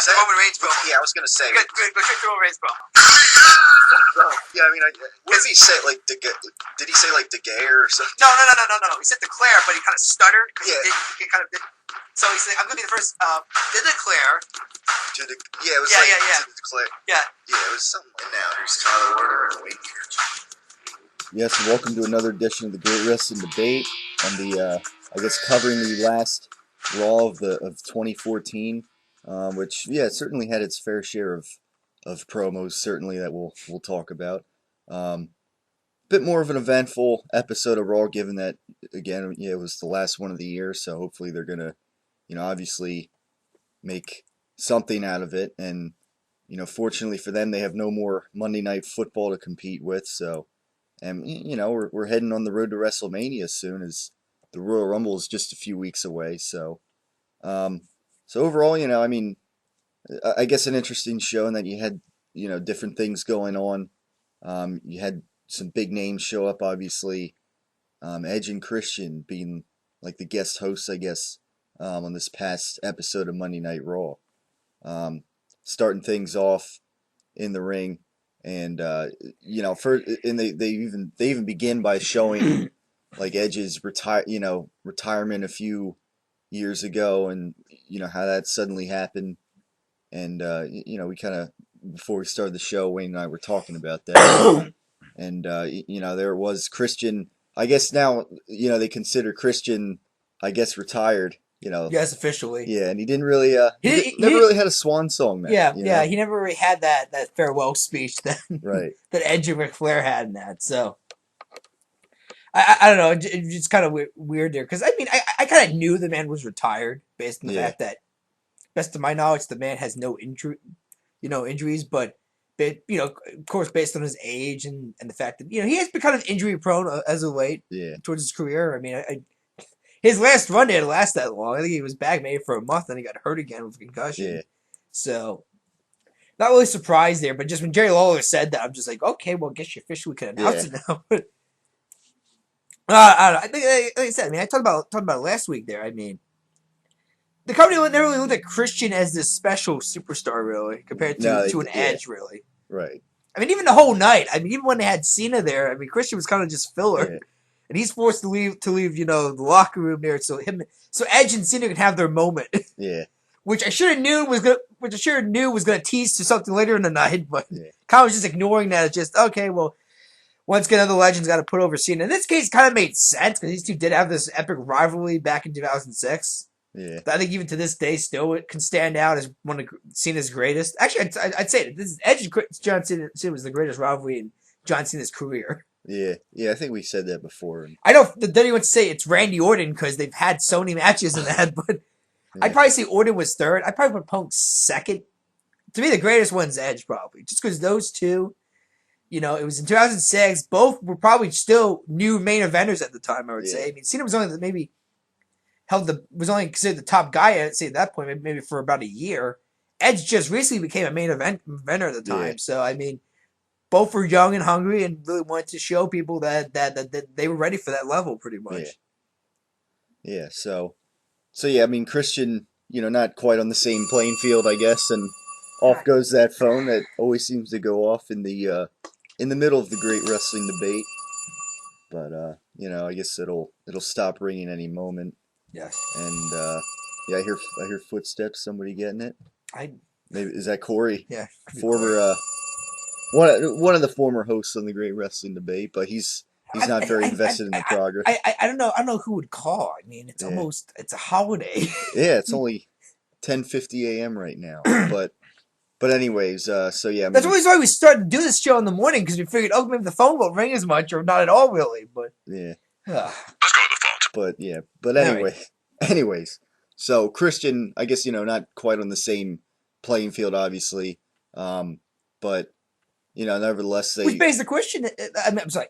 the Roman Reigns promo. Yeah, I was gonna say. Go straight to Roman Reigns promo. Yeah, I mean, what did he say? Like, did he say like Degay or something? No. He said declare, but he kind of stuttered. Yeah. He kind of did. So he said, "I'm gonna be the first to declare." To declare. Yeah. Yeah, it was something. And now here's Tyler Warner. Yes, welcome to another edition of the Great Wrestling Debate. On the, I guess, covering the last Raw of 2014, which certainly had its fair share of promos. Certainly that we'll talk about. Bit more of an eventful episode of Raw, given that again, it was the last one of the year. So hopefully they're gonna, obviously make something out of it. And fortunately for them, they have no more Monday Night Football to compete with. So. And, we're heading on the road to WrestleMania soon, as the Royal Rumble is just a few weeks away. So, overall, I guess an interesting show in that you had, different things going on. You had some big names show up, obviously. Edge and Christian being like the guest hosts, I guess, on this past episode of Monday Night Raw. Starting things off in the ring. And they even begin by showing like Edge's retirement a few years ago, and how that suddenly happened. And we kind of, before we started the show, Wayne and I were talking about that. And there it was, Christian. I guess now they consider Christian, I guess, retired. Yes, officially. Yeah, and he didn't really. He never really had a swan song. Match, yeah. He never really had that farewell speech that right. that Edge and Ric Flair had in that. So I don't know. It's just kind of weird there, because I kind of knew the man was retired based on the fact that, best of my knowledge, the man has no injuries, but of course, based on his age and the fact that he has been kind of injury prone as of late. Yeah. Towards his career. His last run didn't last that long. I think he was back maybe for a month, then he got hurt again with a concussion. Yeah. So, not really surprised there, but just when Jerry Lawler said that, I'm just like, okay, well, I guess you officially can announce it now. I don't know. I think, like I said, I talked about it last week there. The company never really looked at Christian as this special superstar, really, compared to an Edge, really. Right. Even the whole night. Even when they had Cena there, Christian was kind of just filler. Yeah. And he's forced to leave, the locker room there, so Edge and Cena can have their moment. Yeah. Which I should have knew was gonna tease to something later in the night, but kind of was just ignoring that. It's just, okay, well, once again, other legends got to put over Cena. In this case, it kind of made sense, because these two did have this epic rivalry back in 2006. Yeah. I think even to this day, still it can stand out as one of Cena's greatest. Actually, I'd say that this is Edge and John Cena was the greatest rivalry in John Cena's career. Yeah, I think we said that before. I know that anyone say it's Randy Orton because they've had so many matches in that, but I'd probably say Orton was third. I'd probably put Punk second. To me, the greatest one's Edge, probably. Just because those two, it was in 2006. Both were probably still new main eventers at the time, I would say. Cena was only maybe was only considered the top guy, I'd say, at that point, maybe for about a year. Edge just recently became a main eventer at the time. Yeah. So, both were young and hungry and really wanted to show people that they were ready for that level, pretty much. Yeah. So Christian, not quite on the same playing field, I guess, and off goes that phone that always seems to go off in the middle of the Great Wrestling Debate. But I guess it'll stop ringing any moment. Yes. And I hear footsteps. Somebody getting it. Maybe is that Corey? Yeah. Former. One of the former hosts on the Great Wrestling Debate, but he's not very invested in the progress. I don't know. I don't know who would call. It's almost it's a holiday. Yeah, it's only 10:50 a.m. right now. But anyways, that's the reason why we started to do this show in the morning, because we figured, maybe the phone won't ring as much, or not at all, really. But let's go with the phones. But anyways, so Christian, I guess not quite on the same playing field, obviously, but. Nevertheless, which begs the question. I'm sorry,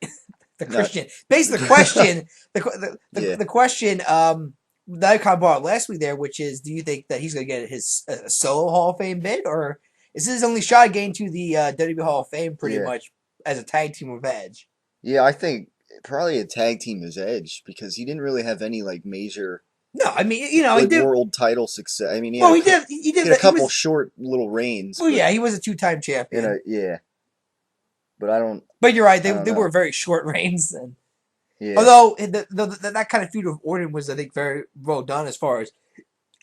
the Christian begs the question. The question that I kind of brought up last week there, which is, do you think that he's going to get his solo Hall of Fame bid, or is this his only shot at getting to the WWE Hall of Fame, pretty much as a tag team with Edge? Yeah, I think probably a tag team is Edge, because he didn't really have any major No, I mean, he like did. world title success. I mean, Well, he did. He did. he had a couple was, short little reigns. well, but, yeah, he was a 2-time champion. yeah. But I don't. But you're right. I don't They know. were very short reigns. And Yeah. although that kind of feud with Orton was, I think, very well done as far as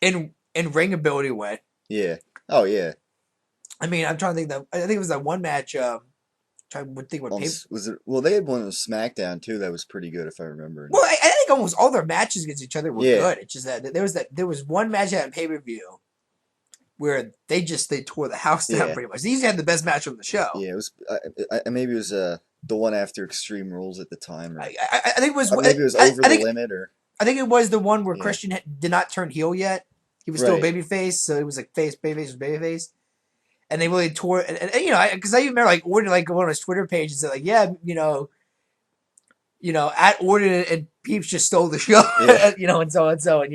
in ring ability went. Yeah. Oh yeah. I mean, I'm trying to think that I think it was that one match. Trying to think what Was it? Well, they had one on SmackDown too. That was pretty good, if I remember. Well, I think almost all their matches against each other were Yeah. good. It's just that there was one match at pay-per-view where they tore the house down Yeah. pretty much. They usually had the best match on the show. Yeah, it was. Maybe it was the one after Extreme Rules at the time, or I think it was. or maybe it was Over the think, Limit, or I think it was the one where Yeah. Christian did not turn heel yet. He was still a Right. babyface, so it was like babyface. And they really tore it. And because I even remember like Orton like going on his Twitter page and said like, yeah, at Orton and Peeps just stole the show, Yeah. and so, and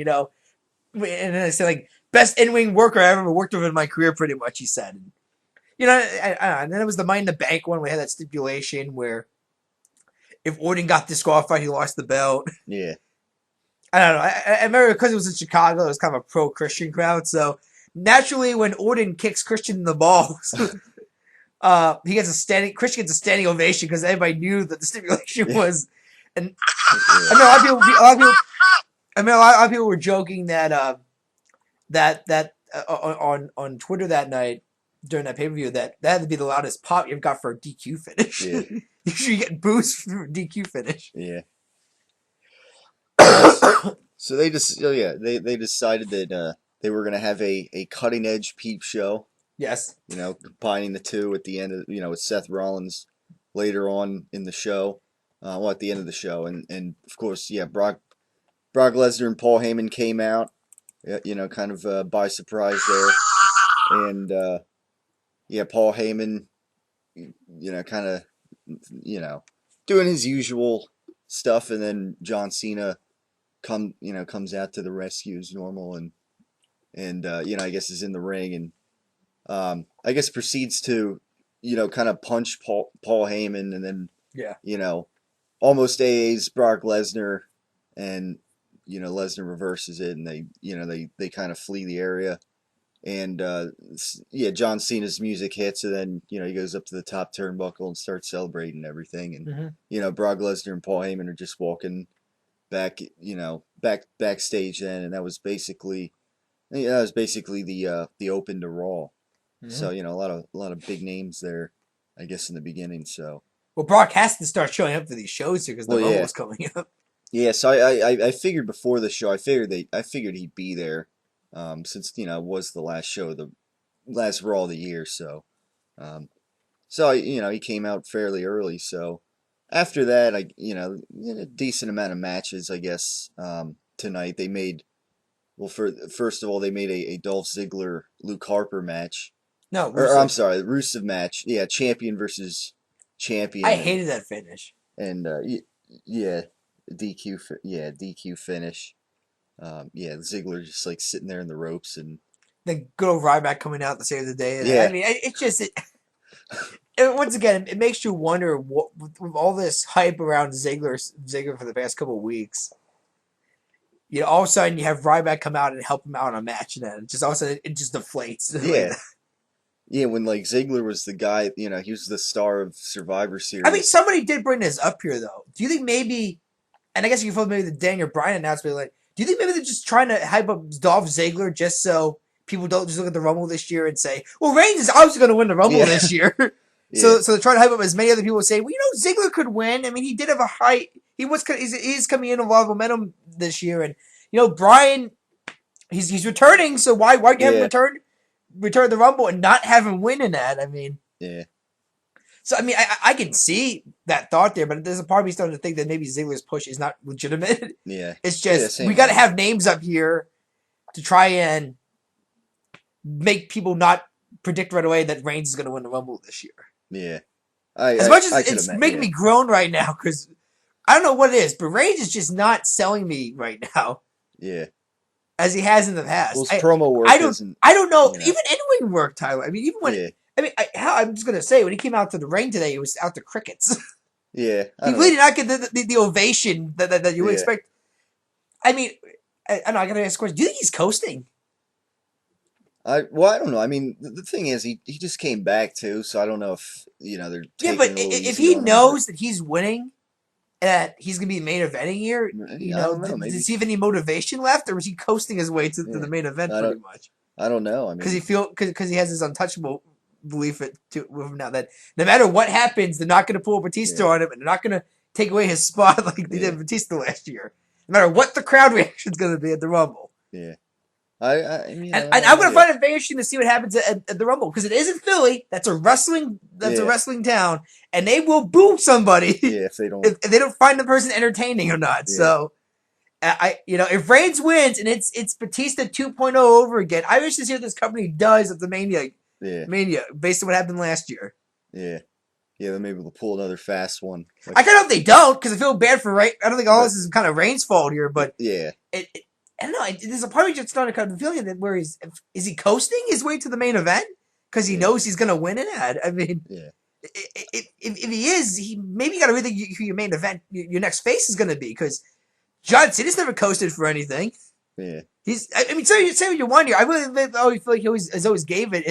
then I said like best in-ring worker I ever worked with in my career, pretty much. He said, and then it was the Money in the Bank one. We had that stipulation where if Orton got disqualified, he lost the belt. Yeah. I don't know. I remember because it was in Chicago, it was kind of a pro-Christian crowd. So naturally, when Orton kicks Christian in the balls, Christian gets a standing ovation because everybody knew that the stipulation was. And I mean, a lot of people were joking that on Twitter that night during that pay-per-view that had to be the loudest pop you've got for a DQ finish. Yeah. Usually you get boost for a DQ finish. Yeah. So they just they decided that they were gonna have a cutting edge Peep show. Yes. Combining the two at the end of with Seth Rollins later on in the show. At the end of the show, and of course, Brock Lesnar and Paul Heyman came out, kind of by surprise there, and Paul Heyman, kind of, doing his usual stuff, and then John Cena comes out to the rescue as normal, and I guess is in the ring, and I guess proceeds to, kind of punch Paul Heyman, and then almost AA's Brock Lesnar, and Lesnar reverses it, and they kind of flee the area, and John Cena's music hits, and then he goes up to the top turnbuckle and starts celebrating everything, and Brock Lesnar and Paul Heyman are just walking back backstage then, and that was basically the open to Raw. So a lot of big names there, I guess, in the beginning. So. Well, Brock has to start showing up for these shows here because the Rumble is coming up. Yeah, so I figured before the show, I figured he'd be there, since it was the last show, the last Raw of the year. So, he came out fairly early. So after that, a decent amount of matches, I guess. Tonight they made, first of all, they made a Dolph Ziggler Luke Harper match. No, or I'm sorry, the Rusev match. Yeah, champion versus champion. I hated that finish. And DQ finish. Ziggler just like sitting there in the ropes, and the good old Ryback coming out to save the day. Yeah. I mean, it's just once again, it makes you wonder what, with all this hype around Ziggler for the past couple of weeks. All of a sudden you have Ryback come out and help him out on a match, and then just all of a sudden it just deflates. Yeah. Yeah, when like Ziggler was the guy, he was the star of Survivor Series. I mean, somebody did bring this up here, though. Do you think maybe, and I guess you can follow maybe the Daniel Bryan announcement, like, do you think maybe they're just trying to hype up Dolph Ziggler just so people don't just look at the Rumble this year and say, well, Reigns is obviously going to win the Rumble this year. So they're trying to hype up as many other people say, well, Ziggler could win. I mean, he did have a high, he is coming in a lot of momentum this year. And, Bryan, he's returning, so why do you have him return the Rumble and not have him win in that? I mean, so I mean, I can see that thought there, but there's a part of me starting to think that maybe Ziggler's push is not legitimate. Yeah, it's just we got to have names up here to try and make people not predict right away that Reigns is going to win the Rumble this year. Yeah, as much as it's making me groan right now because I don't know what it is, but Reigns is just not selling me right now. Yeah. As he has in the past. Well, his promo work I don't know. Even in-ring work, Tyler. I mean, even when... I mean, I'm just going to say, when he came out to the ring today, he was out to crickets. Yeah. He really did not get the ovation that you would expect. I mean, I don't know. I gotta ask a question. Do you think he's coasting? I don't know. I mean, the thing is, he just came back too, so I don't know if they're Yeah, taking but it a little if easy he on him. But knows that he's winning, that he's gonna be the main eventing here, I don't know. Maybe does he have any motivation left, or is he coasting his way to yeah. the main event I pretty don't. much? I don't know. I Because mean, he has his untouchable belief with him now that no matter what happens, they're not gonna pull Batista yeah, on him, and they're not gonna take away his spot like they yeah, did Batista last year. No matter what the crowd reaction's gonna be at the Rumble. yeah. I mean, I And don't know. I'm going to Maybe. find it very interesting to see what happens at the Rumble because it is in Philly. That's a Yeah, wrestling town, and they will boo somebody yeah. If they don't. if they don't find the person entertaining or not. Yeah, So if Reigns wins and it's Batista 2.0 over again, I wish to see what this company does at the yeah, Mania based on what happened last year. yeah, yeah. Then maybe we'll pull another fast one. Like, I kind of hope they don't because I feel bad for Reigns. I don't think all but this is kind of Reigns' fault here, but yeah, I don't know. There's a part of me just starting to kind of feeling that where is he coasting his way to the main event because he yeah, knows he's going to win it? I mean, yeah, if he is, he maybe got to rethink who your main event, your next face is going to be because John Cena's never coasted for anything. yeah. I mean, say what you want here. I really always feel like he always gave it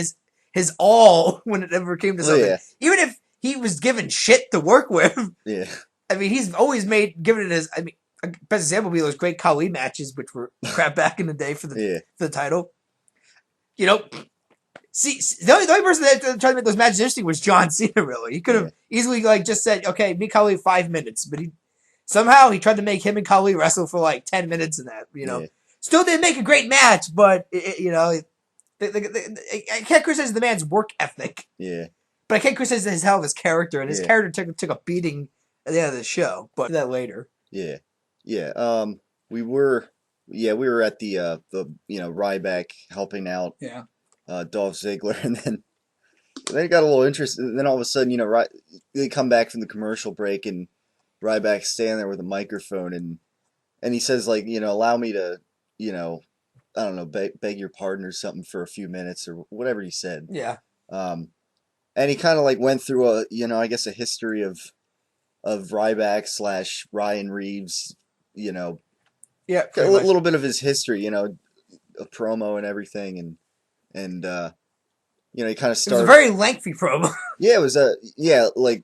his all when it ever came to Well, something, yeah, even if he was given shit to work with. yeah. I mean, he's always given it his. I mean, a best example would be those great Khali matches, which were crap back in the day for Yeah, the title. You know, see, the only person that tried to make those matches interesting was John Cena. Really, he could have yeah, easily just said, "Okay, me Khali 5 minutes," but somehow he tried to make him and Khali wrestle for like 10 minutes in that. yeah, Still didn't make a great match, but I can't criticize the man's work ethic, yeah, but I can't criticize his hell of his character, and his yeah, character took a beating at the end of the show. But that later. yeah, yeah. We were, yeah, we were at the Ryback helping out Yeah. Dolph Ziggler, and then it got a little interesting. Then all of a sudden, they come back from the commercial break, and Ryback's standing there with a microphone, and he says like, allow me to, I don't know, beg your pardon or something for a few minutes or whatever he said. Yeah. Um, and he kind of like went through I guess a history of Ryback / Ryan Reeves, Yeah. a little bit of his history, a promo and everything, and he kind of It was started. a very lengthy promo. Yeah, it was like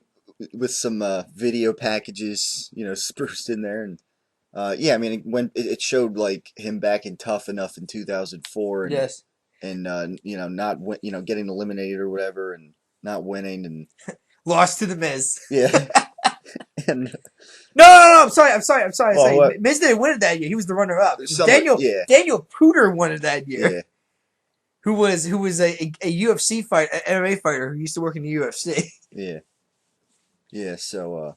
with some video packages, spruced in there, and yeah, I mean, when it showed like him back in Tough Enough in 2004, and Yes. and not getting eliminated or whatever, and not winning, and Lost to the Miz. yeah, and No. I'm sorry. well, what, Miz didn't win it that year. He was the runner up. yeah, Daniel Pruder won it that year. yeah, Who was a UFC fighter, an MMA fighter who used to work in the UFC. yeah, yeah. So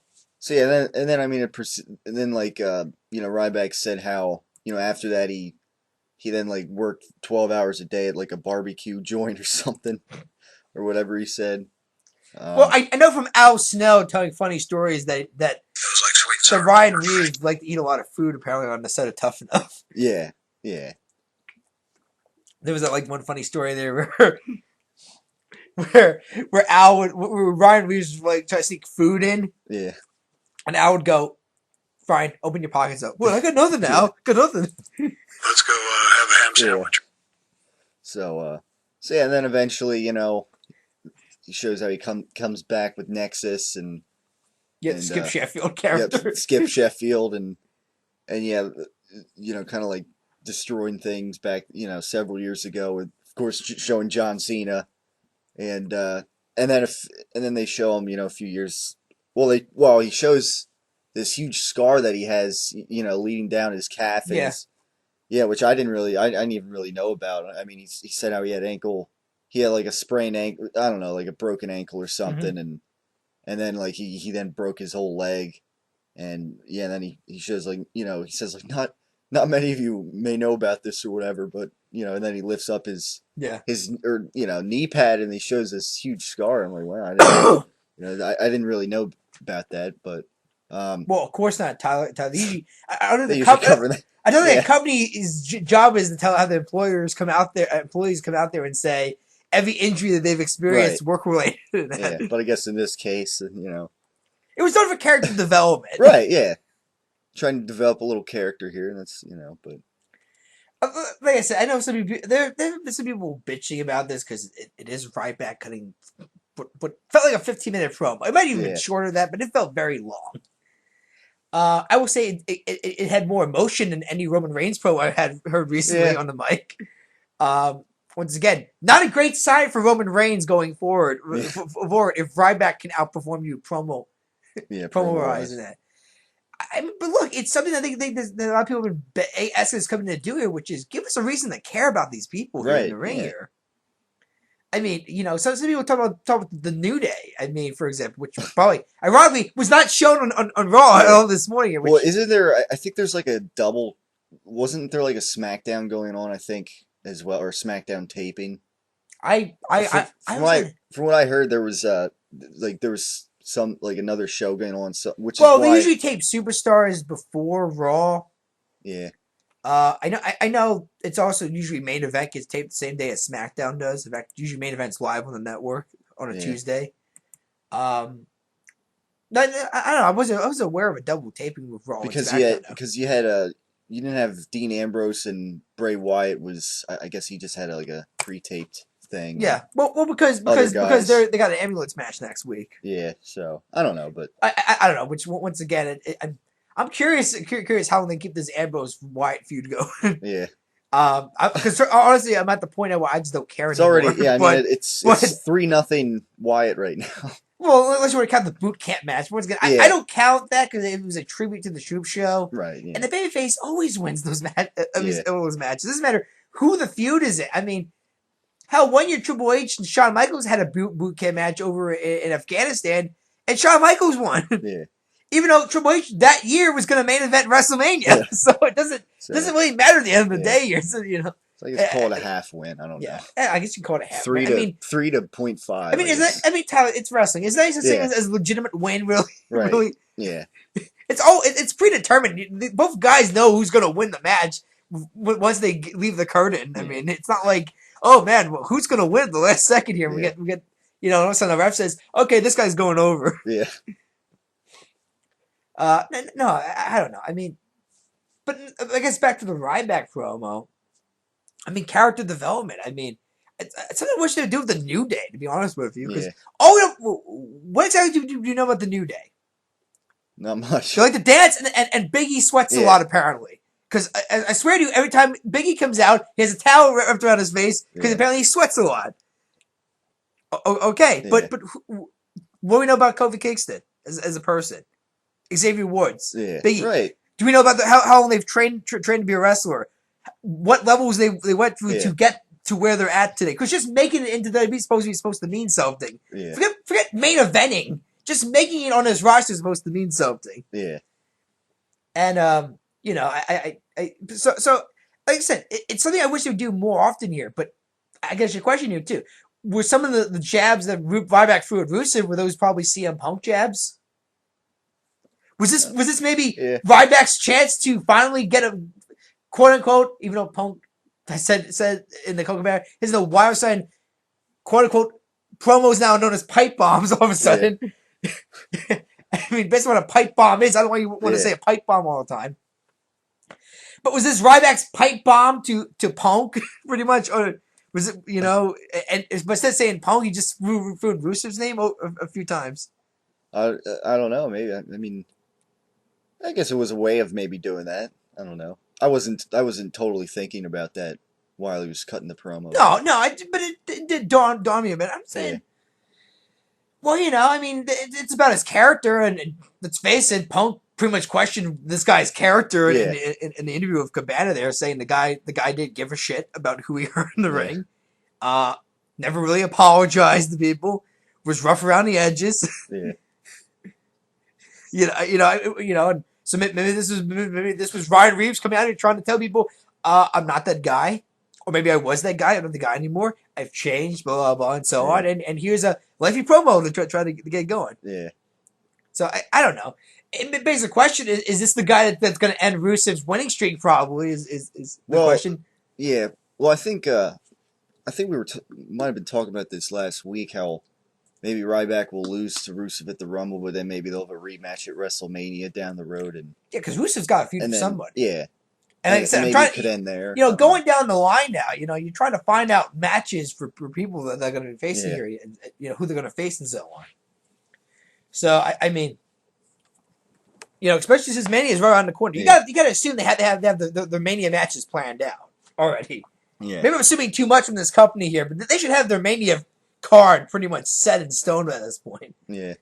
yeah, and then I mean, and then like Ryback said how after that he then like worked 12 hours a day at like a barbecue joint or something or whatever he said. Well, I know from Al Snow telling funny stories that It was like sweet that Ryan Reeves liked to eat a lot of food apparently on the set of Tough Enough. Yeah, yeah, There was like one funny story there where Ryan Reeves would like try to sneak food in, yeah, and Al would go, "Fine, open your pockets up." Well, I got nothing now. Got nothing. Let's go have a ham yeah. sandwich. So yeah, and then eventually, he shows how he comes back with Nexus and Skip Sheffield yep, character. Skip Sheffield and yeah, kind of like destroying things back, several years ago with, of course, showing John Cena, and then they show him, a few years. Well, he shows this huge scar that he has, leading down his calf. And Yeah. yeah, which I didn't even really know about. I mean, he said how he had like a sprained ankle, I don't know, like a broken ankle or something, and then like he then broke his whole leg, and yeah, then he shows like, he says like not many of you may know about this or whatever, but and then he lifts up his knee pad and he shows this huge scar. I'm like, wow, I didn't, I didn't really know about that, but Well, of course not, Tyler. Usually, I don't they think usually cover that. I don't think Yeah. a company's job is to tell how the employees come out there and say every injury that they've experienced work related. Yeah, but I guess in this case, It was done for character development. right, yeah, trying to develop a little character here, and that's but Like I said, I know some people. There've been some people bitching about this because it is Ryback cutting, but felt like a 15-minute promo. It might even been Yeah. shorter than that, but it felt very long. I will say it had more emotion than any Roman Reigns promo I had heard recently Yeah. on the mic. Once again, not a great sign for Roman Reigns going forward. Yeah. Forward if Ryback can outperform you promo Promo-wise. wise and that. But look, it's something I think that a lot of people have been asking us coming to do here, which is give us a reason to care about these people here in Right, the ring yeah. here. I mean, some people talk about the New Day. I mean, for example, which probably ironically was not shown on Raw at all this morning. Which, Well, isn't there? I think there's like a double. Wasn't there like a SmackDown going on? I think as well, or SmackDown taping. From what I heard, there was some like another show going on. So, which is well, why they usually tape Superstars before Raw. Yeah. I know it's also usually main event gets taped the same day as SmackDown does. In fact, usually main event's live on the network on a Yeah. Tuesday. I don't know. I was aware of a double taping with Raw because and SmackDown. you didn't have Dean Ambrose and Bray Wyatt was I guess he just had like a pre-taped thing. Yeah, well, because Other guys. they got an ambulance match next week. Yeah, so I don't know, but I don't know. Which once again, I'm curious how they keep this Ambrose Wyatt feud going. yeah, because honestly, I'm at the point where I just don't care it's anymore. already but, it's 3-0 Wyatt right now. Well, unless you want to count the boot camp match. Once again, Yeah. I don't count that because it was a tribute to the Troop Show. Right. Yeah. And the babyface always wins those Yeah. those matches. It doesn't matter who the feud is. I mean, hell, 1 year Triple H and Shawn Michaels had a boot camp match over in Afghanistan, and Shawn Michaels won. Yeah. Even though Triple H that year was going to main event WrestleMania, Yeah. so it doesn't really matter at the end of the day here. So So I guess call it a half win. I don't know. I guess you can call it a half. 3 to 0.5. I mean, Tyler, it's wrestling. Is that such thing Yeah. as a legitimate win? Really, Right. really. Yeah. It's predetermined. Both guys know who's going to win the match once they leave the curtain. I mean, it's not like, oh man, well, who's going to win at the last second here? Yeah. We get all of a sudden the ref says, okay, this guy's going over. Yeah. No, I don't know. I mean, but I guess back to the Ryback promo. I mean, character development. I mean, it's something I wish they would do with the New Day, to be honest with you. Because what exactly do you know about the New Day? Not much. They like to dance, and Biggie sweats a lot, apparently. Because I swear to you, every time Biggie comes out, he has a towel wrapped around his face, because apparently he sweats a lot. Okay, but what do we know about Kofi Kingston as a person? Xavier Woods. Yeah. Biggie. Right. Do we know about how long they've trained to be a wrestler? What levels they went through to get to where they're at today? Because just making it into WWE is supposed to mean something. Yeah. Forget main eventing. Just making it on his roster is supposed to mean something. Yeah. And so like I said, it's something I wish they would do more often here. But I guess your question here too: were some of the jabs that Ryback threw at Rusev, were those probably CM Punk jabs? Was this maybe Ryback's chance to finally get a quote unquote, even though Punk said in the Coca Bear, his the wire sign quote unquote promos now known as pipe bombs all of a sudden. Yeah. I mean, based on what a pipe bomb is, I don't want you want to say a pipe bomb all the time. But was this Ryback's pipe bomb to Punk pretty much, or was it and but instead of saying Punk, he just threw Rusev's name a few times? I don't know. Maybe I mean, I guess it was a way of maybe doing that. I don't know. I wasn't totally thinking about that while he was cutting the promo. No, but it did dawn me a bit. I'm saying, well, I mean, it's about his character, and let's face it, Punk pretty much questioned this guy's character in the interview with Cabana there, saying the guy didn't give a shit about who he hurt in the ring. Never really apologized to people. Was rough around the edges. Yeah. So maybe this was Ryan Reeves coming out here trying to tell people, I'm not that guy, or maybe I was that guy. I'm not the guy anymore. I've changed, blah blah blah, and so on. And here's a lengthy promo to try to get going. Yeah. So I don't know. It begs the question: is this the guy that's going to end Rusev's winning streak? Probably is the question. Yeah. Well, I think we might have been talking about this last week. How maybe Ryback will lose to Rusev at the Rumble, but then maybe they'll have a rematch at WrestleMania down the road. And because Rusev's got a feud with somebody. Yeah. And like I said, I'm maybe trying it could end there. you know, going down the line now, you know, you're trying to find out matches for people that they're going to be facing here, and, you know, who they're going to face and so on. So I mean, you know, especially since Mania is right around the corner, you got to assume they have their Mania matches planned out already. Yeah. Maybe I'm assuming too much from this company here, but they should have their Mania card pretty much set in stone at this point. Yeah.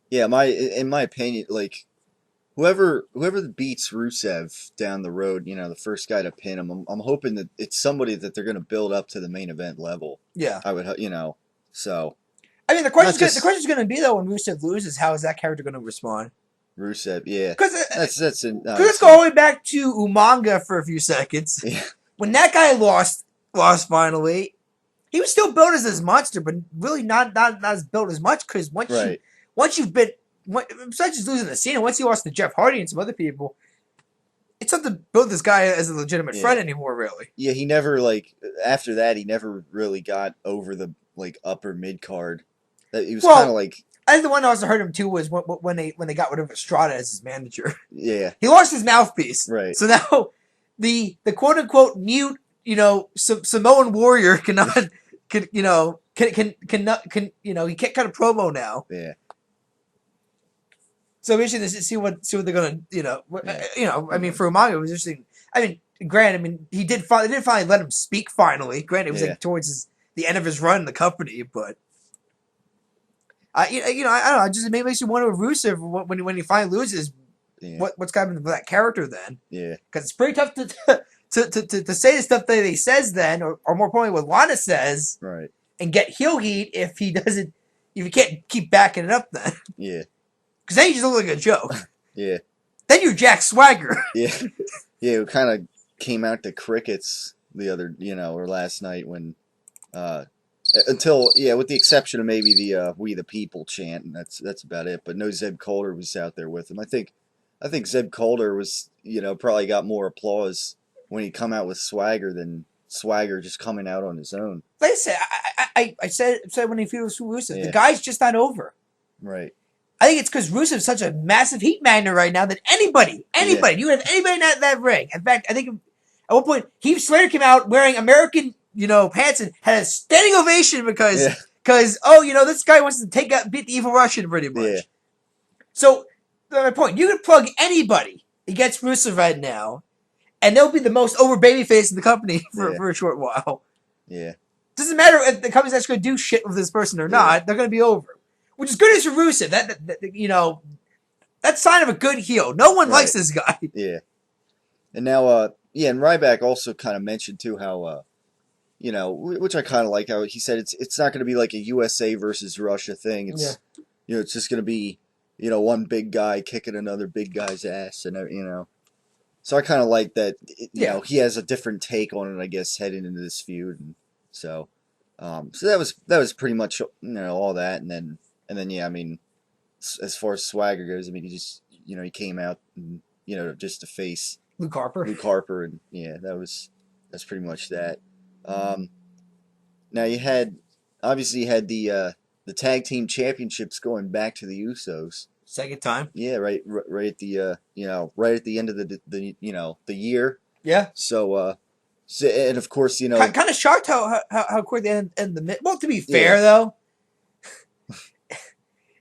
Yeah, in my opinion, like whoever beats Rusev down the road, you know, the first guy to pin him, I'm hoping that it's somebody that they're going to build up to the main event level. Yeah. I would, you know, so. I mean, the question's going to be though when Rusev loses, how is that character going to respond? Rusev, yeah. Because let's go all the way back to Umaga for a few seconds. Yeah. When that guy lost finally, he was still built as this monster, but really not as built as much because once you've been besides just losing the scene, once you lost to Jeff Hardy and some other people, it's not to build this guy as a legitimate friend anymore, really. Yeah, he never after that he never really got over the upper mid card. He was kind of like. I think the one I also heard him too was when they got rid of Estrada as his manager. Yeah, he lost his mouthpiece. Right. So now the quote unquote mute, you know, Samoan warrior he can't cut a promo now. Yeah. So we should see what they're gonna I mean for Umaga it was interesting. I mean, granted, they did finally let him speak finally. Granted, it was towards the end of his run in the company, but. I don't know. It just makes you wonder if Rusev, when he finally loses, what's going to happen to that character then? Yeah, because it's pretty tough to say the stuff that he says then, or more importantly, what Lana says, right? And get heel heat if he can't keep backing it up then. Yeah, because then you just look like a joke. Yeah, then you're Jack Swagger. Yeah, it kind of came out to crickets or last night when. Until with the exception of maybe the "We the People" chant, and that's about it. But no, Zeb Colter was out there with him. I think Zeb Colter was probably got more applause when he come out with Swagger than Swagger just coming out on his own. Like I said, I said when he feels Rusev, the guy's just not over. Right. I think it's because Rusev's such a massive heat magnet right now that anybody, you have anybody in that ring. In fact, I think at one point Heath Slater came out wearing American. Pants and had a standing ovation because this guy wants to beat the evil Russian pretty much. Yeah. So my point, you can plug anybody against Rusev right now, and they'll be the most over babyface in the company for a short while. Yeah. Doesn't matter if the company's actually going to do shit with this person or not; they're going to be over. Which is good as for Rusev. That's sign of a good heel. No one likes this guy. Yeah. And now, and Ryback also kind of mentioned too how. Which I kind of like how he said it's not going to be like a USA versus Russia thing. It's it's just going to be one big guy kicking another big guy's ass, and So I kind of like that. He has a different take on it, I guess, heading into this feud, and so that was pretty much all that, and then I mean, as far as Swagger goes, I mean he just he came out and just to face Luke Harper, and that's pretty much that. Now you had the tag team championships going back to the Usos. Second time. Yeah, right at the right at the end of the year. Yeah. So and of course kind of shocked how quick they end the. Well, to be fair though,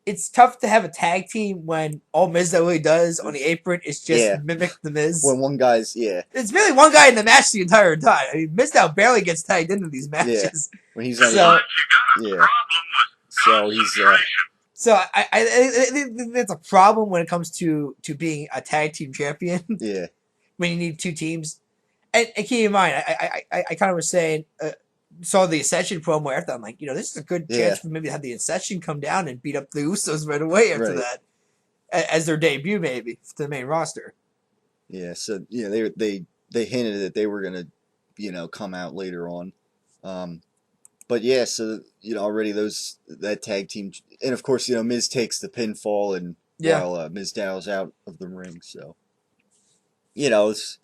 it's tough to have a tag team when all Miz that really does on the apron is just mimic the Miz. When one guy's it's really one guy in the match the entire time. I mean, Miz now barely gets tagged into these matches. Yeah. When he's on so he's So I think that's a problem when it comes to being a tag team champion. Yeah. When you need two teams, and keep in mind, I kind of was saying. Saw the Ascension promo after. I'm like, this is a good chance for maybe to have the Ascension come down and beat up the Usos right away after that, as their debut maybe to the main roster. Yeah, so they hinted that they were gonna come out later on, but so already that tag team, and of course Miz takes the pinfall and while Miz Dow's out of the ring, so it's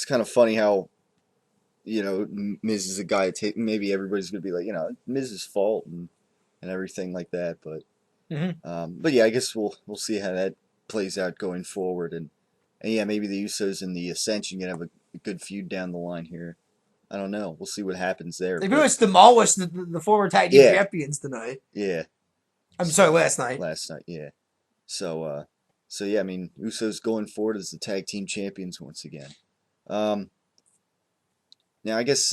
kind of funny how. Miz is a guy. Maybe everybody's gonna be like, Miz's fault and everything like that. But, but I guess we'll see how that plays out going forward. And And yeah, maybe the Usos and the Ascension can have a good feud down the line here. I don't know. We'll see what happens there. They But pretty much demolished the former tag team Yeah. champions tonight. yeah, I'm sorry, last night. last night, yeah. So yeah, I mean, Usos going forward as the tag team champions once again. Now I guess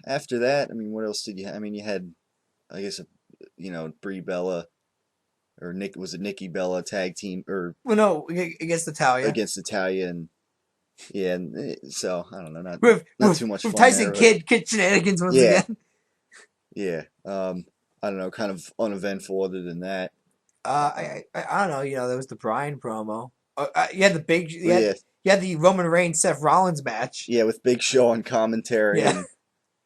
after that, I mean, what else did you? I mean, you had, I guess, Brie Bella or Nick was it Nikki Bella tag team or Well, no, against Natalia. against Natalia and yeah, and so I don't know, not too much with fun Tyson there. Kidd shenanigans once Yeah. again. Yeah, I don't know, kind of uneventful other than that. I don't know. There was the Bryan promo. You had the big. Yeah, You had the Roman Reigns Seth Rollins match. yeah, with Big Show on commentary Yeah.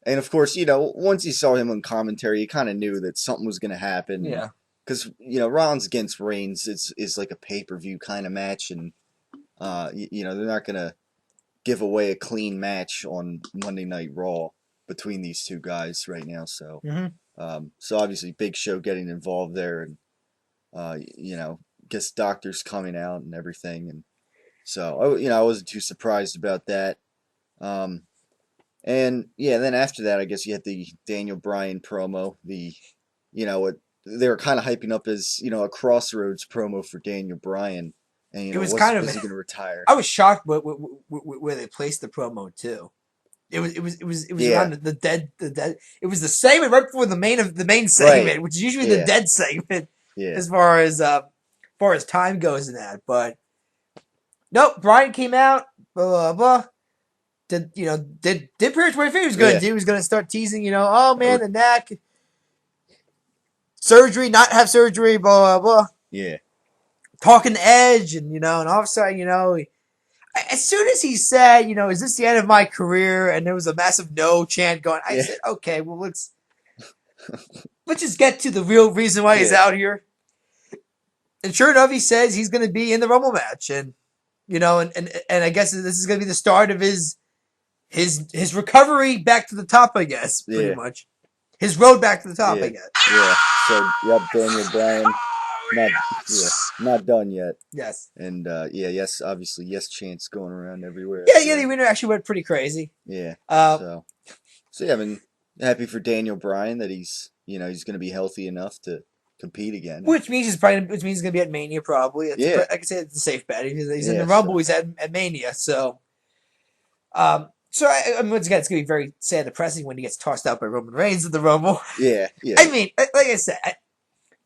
and of course, once you saw him on commentary, you kind of knew that something was going to happen. Yeah. Because Rollins against Reigns is like a pay-per-view kind of match, and they're not going to give away a clean match on Monday Night Raw between these two guys right now. So, so obviously Big Show getting involved there, and guess doctors coming out and everything, and so I wasn't too surprised about that. And yeah, then after that, I guess you had the Daniel Bryan promo. What they were kind of hyping up as a Crossroads promo for Daniel Bryan, and It was was kind of- he going to retire? I was shocked where they placed the promo too. It was Yeah. around the dead. It was the segment right before the main segment, Right. which is usually Yeah. the dead segment Yeah, as far as time goes in that. But nope, Bryan came out, blah blah blah. Did pretty much what he was going to Yeah. do. He was going to start teasing, oh man, the neck surgery, not have surgery, blah blah blah. yeah, Talking to Edge, and all of a sudden, as soon as he said, is this the end of my career? And there was a massive no chant going. I Yeah. said, okay, well let's just get to the real reason why he's Yeah. out here. And sure enough, he says he's going to be in the Rumble match, and and I guess this is going to be the start of his recovery back to the top. I guess pretty Yeah. much his road back to the top. Yeah. I guess. yeah. So yep, Daniel Bryan, not done yet. Yes. And yes, obviously yes chants going around everywhere. Yeah. The arena actually went pretty crazy. Yeah. Uh, So yeah, I mean, happy for Daniel Bryan that he's going to be healthy enough to compete again. Which means he's going to be at Mania probably. Yeah. I can say it's a safe bet. He's in Yeah, the Rumble. so- He's at Mania. So, once again, it's going to be very sad, depressing when he gets tossed out by Roman Reigns at the Rumble. Yeah. Yeah. I mean, like I said,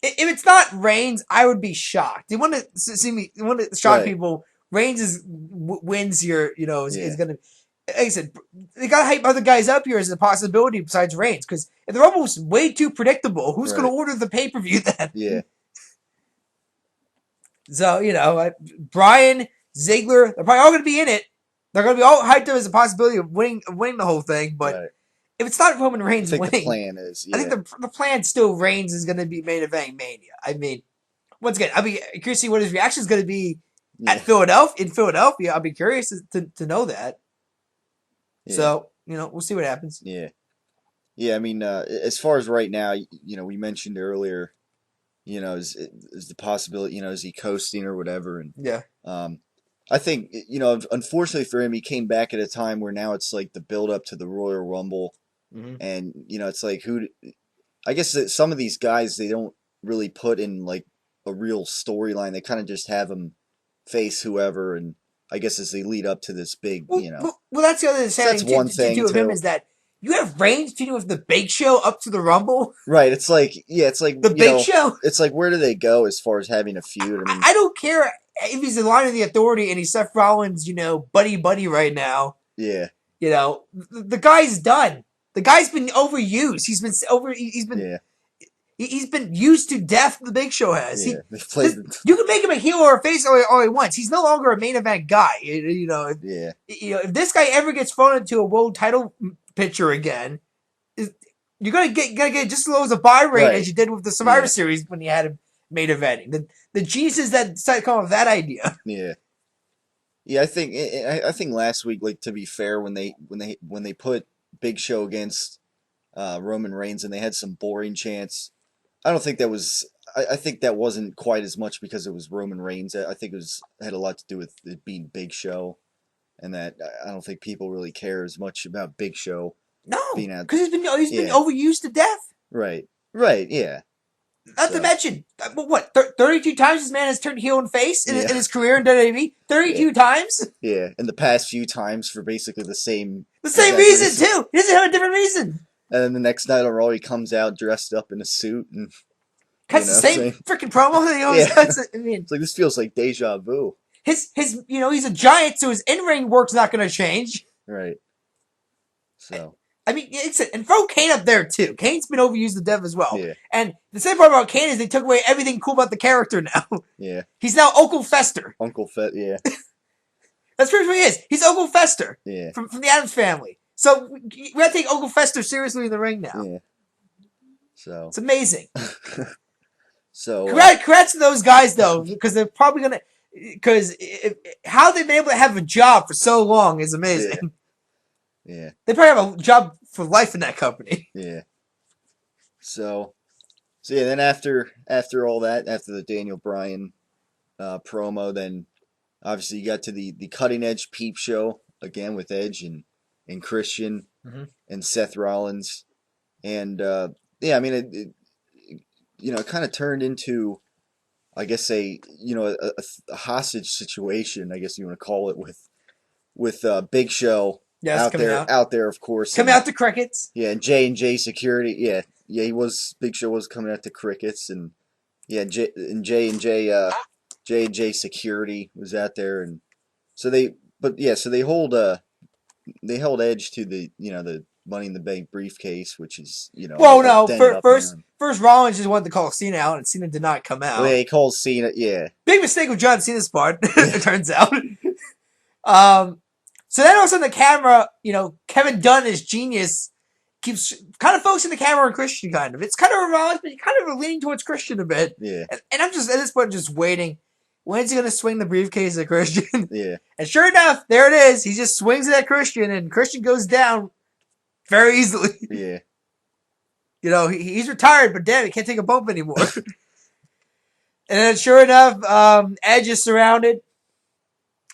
if it's not Reigns, I would be shocked. You want to see me? You want to shock Right. people? Reigns wins here. Is Yeah. going to. Like I said, they got to hype other guys up here as a possibility besides Reigns, because if the Rumble was way too predictable, who's going Right. to order the pay per view then? Yeah. So, Bryan, Ziggler, they're probably all going to be in it. They're going to be all hyped up as a possibility of winning the whole thing. But Right. if it's not Roman I Reigns think winning, the plan is. Yeah. I think the plan still Reigns is going to be main eventing Mania. I mean, once again, I'll be curious to see what his reaction is going to be yeah. at Philadelphia. In Philadelphia, I'll be curious to know that. Yeah. So, we'll see what happens. Yeah. Yeah, I mean, as far as right now, we mentioned earlier, is the possibility, is he coasting or whatever, and Yeah. I think, unfortunately for him, he came back at a time where now it's like the build up to the Royal Rumble, Mm-hmm. and it's like I guess that some of these guys they don't really put in like a real storyline. They kind of just have them face whoever, and I guess as they lead up to this big, Well, that's the other thing. That's one thing, to do with him too. is that you have Reigns teaming with the Big Show up to the Rumble. right? It's like The Big Show. It's like where do they go as far as having a feud? I mean, I don't care if he's in line of the Authority and he's Seth Rollins, buddy right now. yeah, The guy's done. The guy's been overused. He's been yeah, he's been used to death. The Big Show has. yeah. They played, You can make him a heel or a face all he wants. He's no longer a main event guy. yeah, If this guy ever gets thrown into a world title picture again, you're gonna get just as low as a buy rate Right. as you did with the Survivor Yeah. Series when you had him main eventing. The Jesus that decided to come up with that idea. yeah. Yeah, I think last week, like to be fair, when they put Big Show against Roman Reigns and they had some boring chants, I don't think that was. I think that wasn't quite as much because it was Roman Reigns. I think had a lot to do with it being Big Show, and that I don't think people really care as much about Big Show No, being out. because he's been Yeah. overused to death. Right, yeah. Not to mention, what 32 times this man has turned heel and face in his career in WWE. 32 times. Yeah, in the past few times for basically the same reason too. He doesn't have a different reason. And then the next night on Raw, he comes out dressed up in a suit and cuts the same freaking promo that he always cuts. I mean, it's like this feels like deja vu. His he's a giant, so his in-ring work's not going to change. Right. So. I mean, and throw Kane up there too. Kane's been overused to death as well. Yeah. And the same part about Kane is they took away everything cool about the character now. Yeah. He's now Uncle Fester. Yeah. That's pretty much what he is. He's Uncle Fester. Yeah. From the Addams family. So we have to take Uncle Fester seriously in the ring now. Yeah. So. It's amazing. So. Congrats to those guys though, because they're probably gonna. Because how they've been able to have a job for so long is amazing. Yeah. They probably have a job for life in that company. Yeah. So yeah. Then after all that, after the Daniel Bryan promo, then obviously you got to the cutting edge peep show again with Edge and Christian and Seth Rollins, and I mean it kind of turned into, I guess a hostage situation, I guess you want to call it, with Big Show out there, of course, coming out to crickets. Yeah, and J security. Yeah, Big Show was coming out to crickets, and J security was out there, and so they held Edge to the the Money in the Bank briefcase, which is Well, no, first Rollins just wanted to call Cena out, and Cena did not come out. Well, yeah, he calls Cena. Yeah, big mistake with John Cena's part. It turns out. So then all of a sudden the camera, Kevin Dunn is genius, keeps kind of focusing the camera on Christian, kind of. It's kind of a Rollins, but kind of leaning towards Christian a bit. Yeah. And I'm just at this point just waiting. When's he gonna swing the briefcase at Christian? Yeah. And sure enough, there it is. He just swings it at Christian, and Christian goes down very easily. Yeah. He's retired, but damn, he can't take a bump anymore. And then sure enough, Edge is surrounded.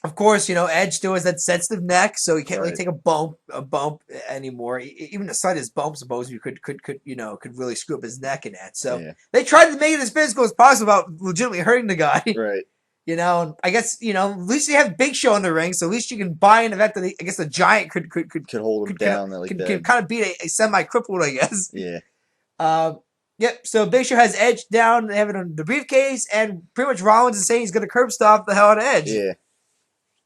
Of course, Edge still has that sensitive neck, so he can't really take a bump anymore. Even the slightest bump, supposedly could really screw up his neck and that. So they tried to make it as physical as possible without legitimately hurting the guy. Right. And I guess at least you have Big Show in the ring, so at least you can buy in the fact that I guess the Giant could hold him down could kind of beat a semi-crippled, I guess. Yeah. Yep. So Big Show has Edge down. They have it on the briefcase, and pretty much Rollins is saying he's going to curb stomp the hell out of Edge. Yeah.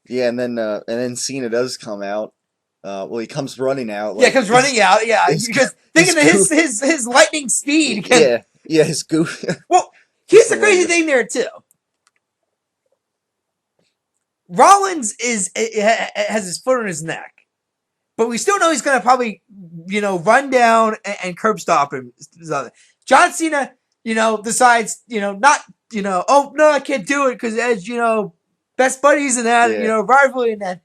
Yeah, and then Cena does come out. He comes running out. He comes running out. Yeah, because thinking of his lightning speed. Yeah, his goof. Well, here's the crazy thing there too. Rollins has his foot on his neck, but we still know he's going to probably run down and curb stomp him. John Cena, decides not oh no, I can't do it because Edge best buddies and that, rivalry and that.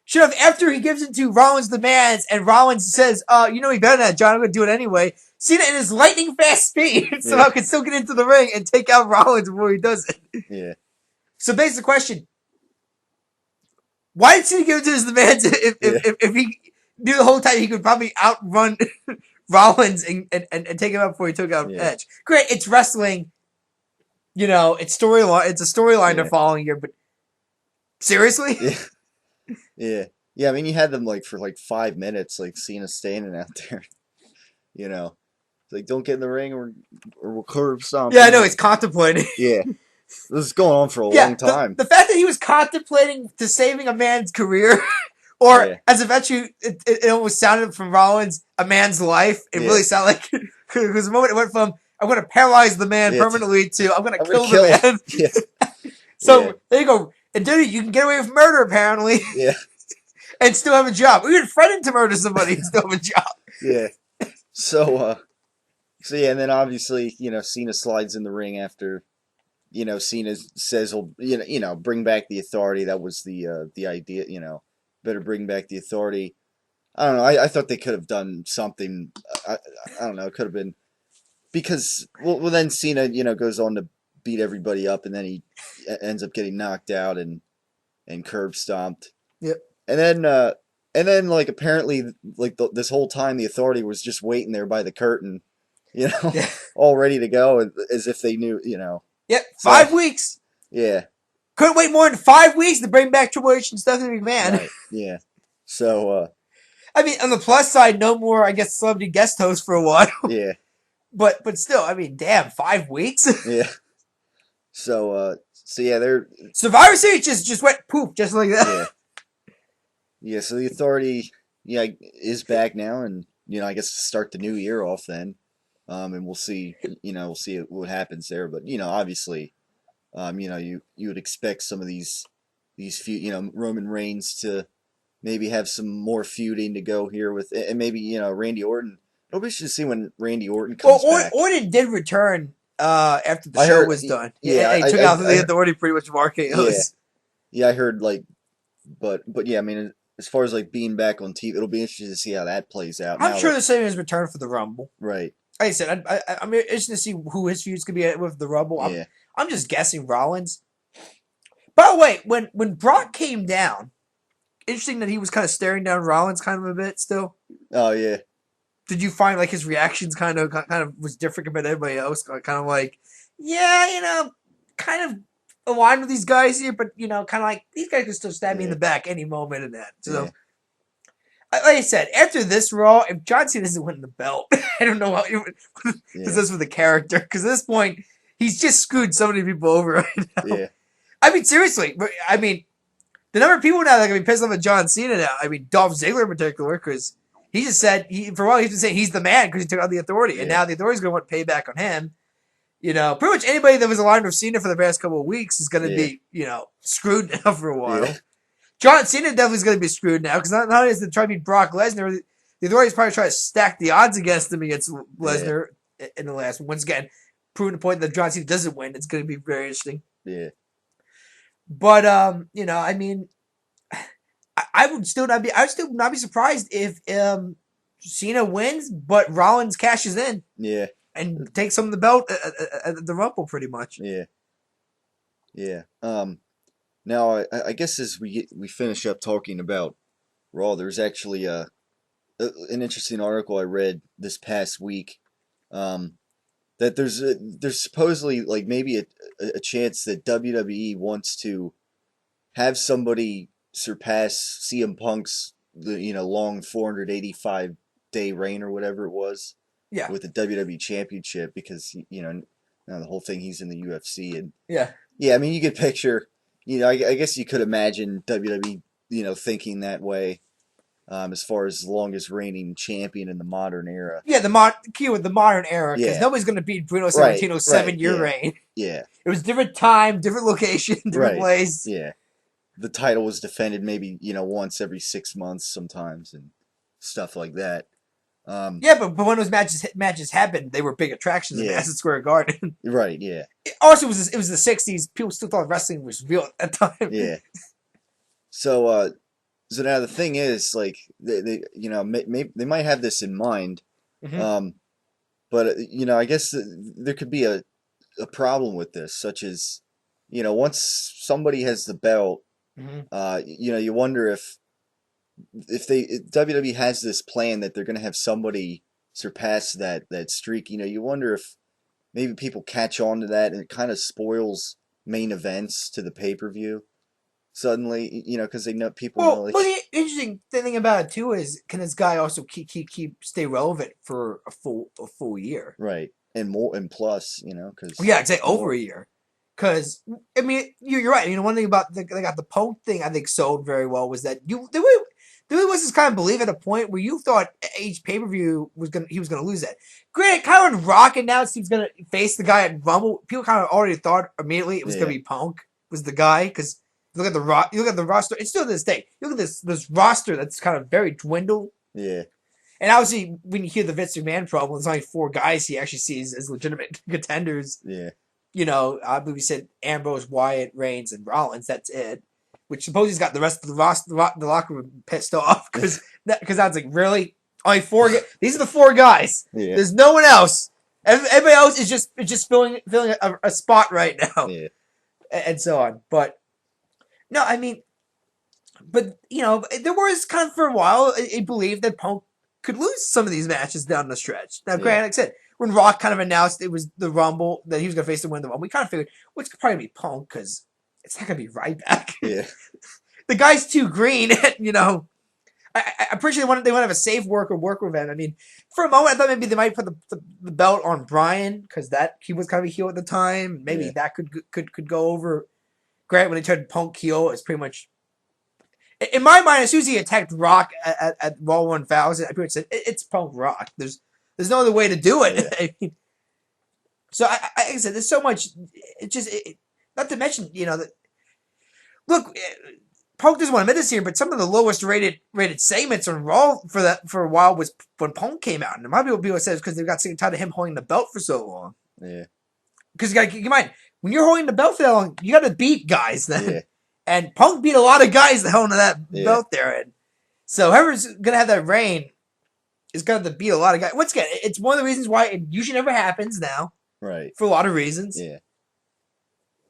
Sure enough, after he gives it to Rollins' demands, and Rollins says, he better than that, John, I'm going to do it anyway. Cena in his lightning fast speed somehow can still get into the ring and take out Rollins before he does it. Yeah. So basically the question, why did Cena give it to his demands if he knew the whole time he could probably outrun Rollins and take him out before he took out Edge? Great, it's wrestling. It's storyline. It's a storyline they're following here, but seriously? Yeah. I mean, you had them for 5 minutes, Cena standing out there. It's like, don't get in the ring or we'll curb stomp. Yeah, I know he's contemplating. Yeah, this is going on for a long time. The fact that he was contemplating to saving a man's career, or as eventually it almost sounded from Rollins, a man's life. It really sounded like because the moment it went from I'm going to paralyze the man permanently to I'm going to kill the man. Yeah. So there you go. And dude, you can get away with murder apparently. Yeah. And still have a job. We would threaten to murder somebody and still have a job. Yeah. So and then obviously Cena slides in the ring after Cena says he'll bring back the Authority. That was the idea. Better bring back the Authority. I don't know. I thought they could have done something. I don't know. It could have been. because well then Cena goes on to beat everybody up, and then he ends up getting knocked out and curb stomped. Yep. And then like apparently like this whole time the Authority was just waiting there by the curtain, Yeah. all ready to go as if they knew, Yep. So- 5 weeks. Yeah. Couldn't wait more than 5 weeks to bring back Triple H and Stephanie McMahon. Right. Yeah. So I mean, on the plus side, no more, I guess, celebrity guest hosts for a while. yeah. But still, I mean, damn, 5 weeks? Yeah. So yeah, they're Survivor Series just went poof, just like that. yeah. Yeah, so the Authority is back now, and I guess start the new year off then. And we'll see what happens there, but obviously you would expect some of these feud, Roman Reigns to maybe have some more feuding to go here with, and maybe Randy Orton. Nobody should see when Randy Orton comes back. Orton did return after the I show heard- was done. yeah, he took I- out the I- Authority pretty much from RKO's. Yeah, I heard but yeah, I mean, as far as being back on TV, it'll be interesting to see how that plays out. I'm now sure that- the same as return for the Rumble. right. Like I said, I'm interested to see who his feud's gonna be with the Rumble. Yeah. I'm just guessing Rollins. By the way, when Brock came down, interesting that he was kind of staring down Rollins kind of a bit still. Oh yeah. Did you find like his reactions kind of was different compared to everybody else? Kind of like, yeah, kind of aligned with these guys here, but kind of like these guys can still stab me in Yeah. the back any moment in that. So, Yeah. like I said, after this Raw, if John Cena doesn't win the belt, I don't know what Yeah. this is for the character, because at this point he's just screwed so many people over right now. Yeah. I mean, seriously, the number of people now that are gonna be pissed off at John Cena now. I mean, Dolph Ziggler in particular, because he just said for a while he's been saying he's the man because he took out the Authority, and Yeah. now the Authority's gonna want payback on him. Pretty much anybody that was aligned with Cena for the past couple of weeks is gonna be screwed now for a while. Yeah. John Cena definitely is gonna be screwed now because not only is they try to beat Brock Lesnar, the Authority's probably trying to stack the odds against him against Lesnar in the last one. Once again, proving the point that John Cena doesn't win, it's gonna be very interesting. Yeah. But I mean, I would still not be surprised if Cena wins, but Rollins cashes in Yeah. and takes some of the belt at the Rumble, pretty much. Yeah. Yeah. Now I guess as we finish up talking about Raw, there's actually an interesting article I read this past week. That there's supposedly maybe a chance that WWE wants to have somebody surpass CM Punk's long 485-day reign or whatever it was. Yeah. With the WWE Championship, because now the whole thing, he's in the UFC, and Yeah. I mean, you could picture, I guess you could imagine WWE thinking that way. As far as the longest reigning champion in the modern era. Yeah, the key with the modern era, because Yeah. nobody's going to beat Bruno Right, Sammartino's right, 7-year yeah. reign. Yeah, It was different time, different location, different Right. place. yeah. The title was defended maybe, once every 6 months sometimes and stuff like that. Yeah, but when those matches happened, they were big attractions in Yeah. Madison Square Garden. Right, yeah, Also, it was the 60s. People still thought wrestling was real at that time. yeah. So now the thing is, they they might have this in mind, Mhm. but I guess there could be a problem with this, such as, once somebody has the belt, Mhm. you wonder if WWE has this plan that they're going to have somebody surpass that streak. You wonder if maybe people catch on to that, and it kind of spoils main events to the pay-per-view suddenly, because they know people know. Well, the interesting thing about it too is, can this guy also stay relevant for a full year? Right, and more, and plus, because Yeah, I'd say over a year. Because I mean, you're right. One thing about they got the Punk thing, I think sold very well, was that there really was this kind of belief at a point where you thought each pay-per-view he was gonna lose that. Granted, kind of when Rock announced he was gonna face the guy at Rumble, people kind of already thought immediately it was gonna be Punk was the guy, because you look at the roster. It's still to this day. You look at this roster that's kind of very dwindled. Yeah, And obviously, when you hear the Vince McMahon problem, there's only 4 guys he actually sees as legitimate contenders. yeah, I believe we said Ambrose, Wyatt, Reigns, and Rollins. That's it. Which suppose he's got the rest of the roster, the locker room pissed off, because that's like, really only 4. These are the 4 guys. yeah, There's no one else. Everybody else is just filling a spot right now, Yeah. and so on. But no, I mean, but there was kind of for a while a belief that Punk could lose some of these matches down the stretch. Now, granted, like I said, when Rock kind of announced it was the Rumble that he was going to face the win the Rumble, we kind of figured, well, it's probably be Punk because it's not going to be Ryback. Yeah. The guy's too green. I'm pretty sure they want to have a safe work with him. I mean, for a moment, I thought maybe they might put the belt on Bryan because he was kind of a heel at the time. Maybe that could go over. Grant, when they turned Punk heel, it's pretty much. In my mind, as soon as he attacked Rock at Raw 1000, I pretty much said it's Punk Rock. There's no other way to do it. Yeah. I mean, so like I said, there's so much. It just not to mention that. Look, Punk doesn't want to admit this here, but some of the lowest rated segments on Raw for a while was when Punk came out, and a lot of people said it's because they got sick and tired of him holding the belt for so long. Yeah. Because you got to keep in mind, when you're holding the belt for that long, you got to beat guys then. Yeah. And Punk beat a lot of guys that held that belt there. And so whoever's going to have that reign is going to beat a lot of guys. Once again, it's one of the reasons why it usually never happens now. Right. For a lot of reasons. Yeah.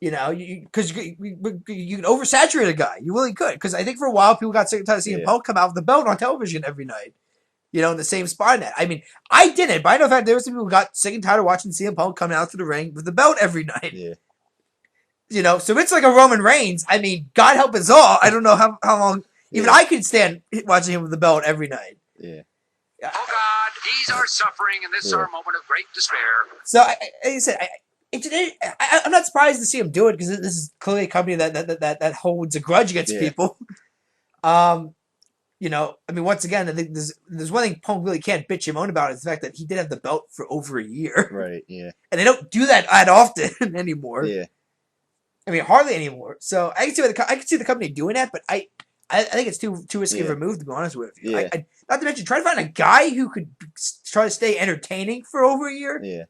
Because you can oversaturate a guy. You really could. Because I think for a while, people got sick and tired of seeing Punk come out with the belt on television every night. In the same spot. I mean, I didn't, but I know the fact there were some people who got sick and tired of watching CM Punk come out to the ring with the belt every night. Yeah. So it's like a Roman Reigns. I mean, God help us all. I don't know how long even I could stand watching him with the belt every night. Yeah. Oh God, ease our suffering, and this is our moment of great despair. So, like I said, I'm not surprised to see him do it because this is clearly a company that holds a grudge against people. I mean, once again, I think there's one thing Punk really can't bitch and moan about is the fact that he did have the belt for over a year. Right. Yeah. And they don't do that often anymore. Yeah. I mean, hardly anymore. So I can see the company doing that, but I think it's too risky of a move, to be honest with you. Yeah. Not to mention, try to find a guy who could try to stay entertaining for over a year. Yeah.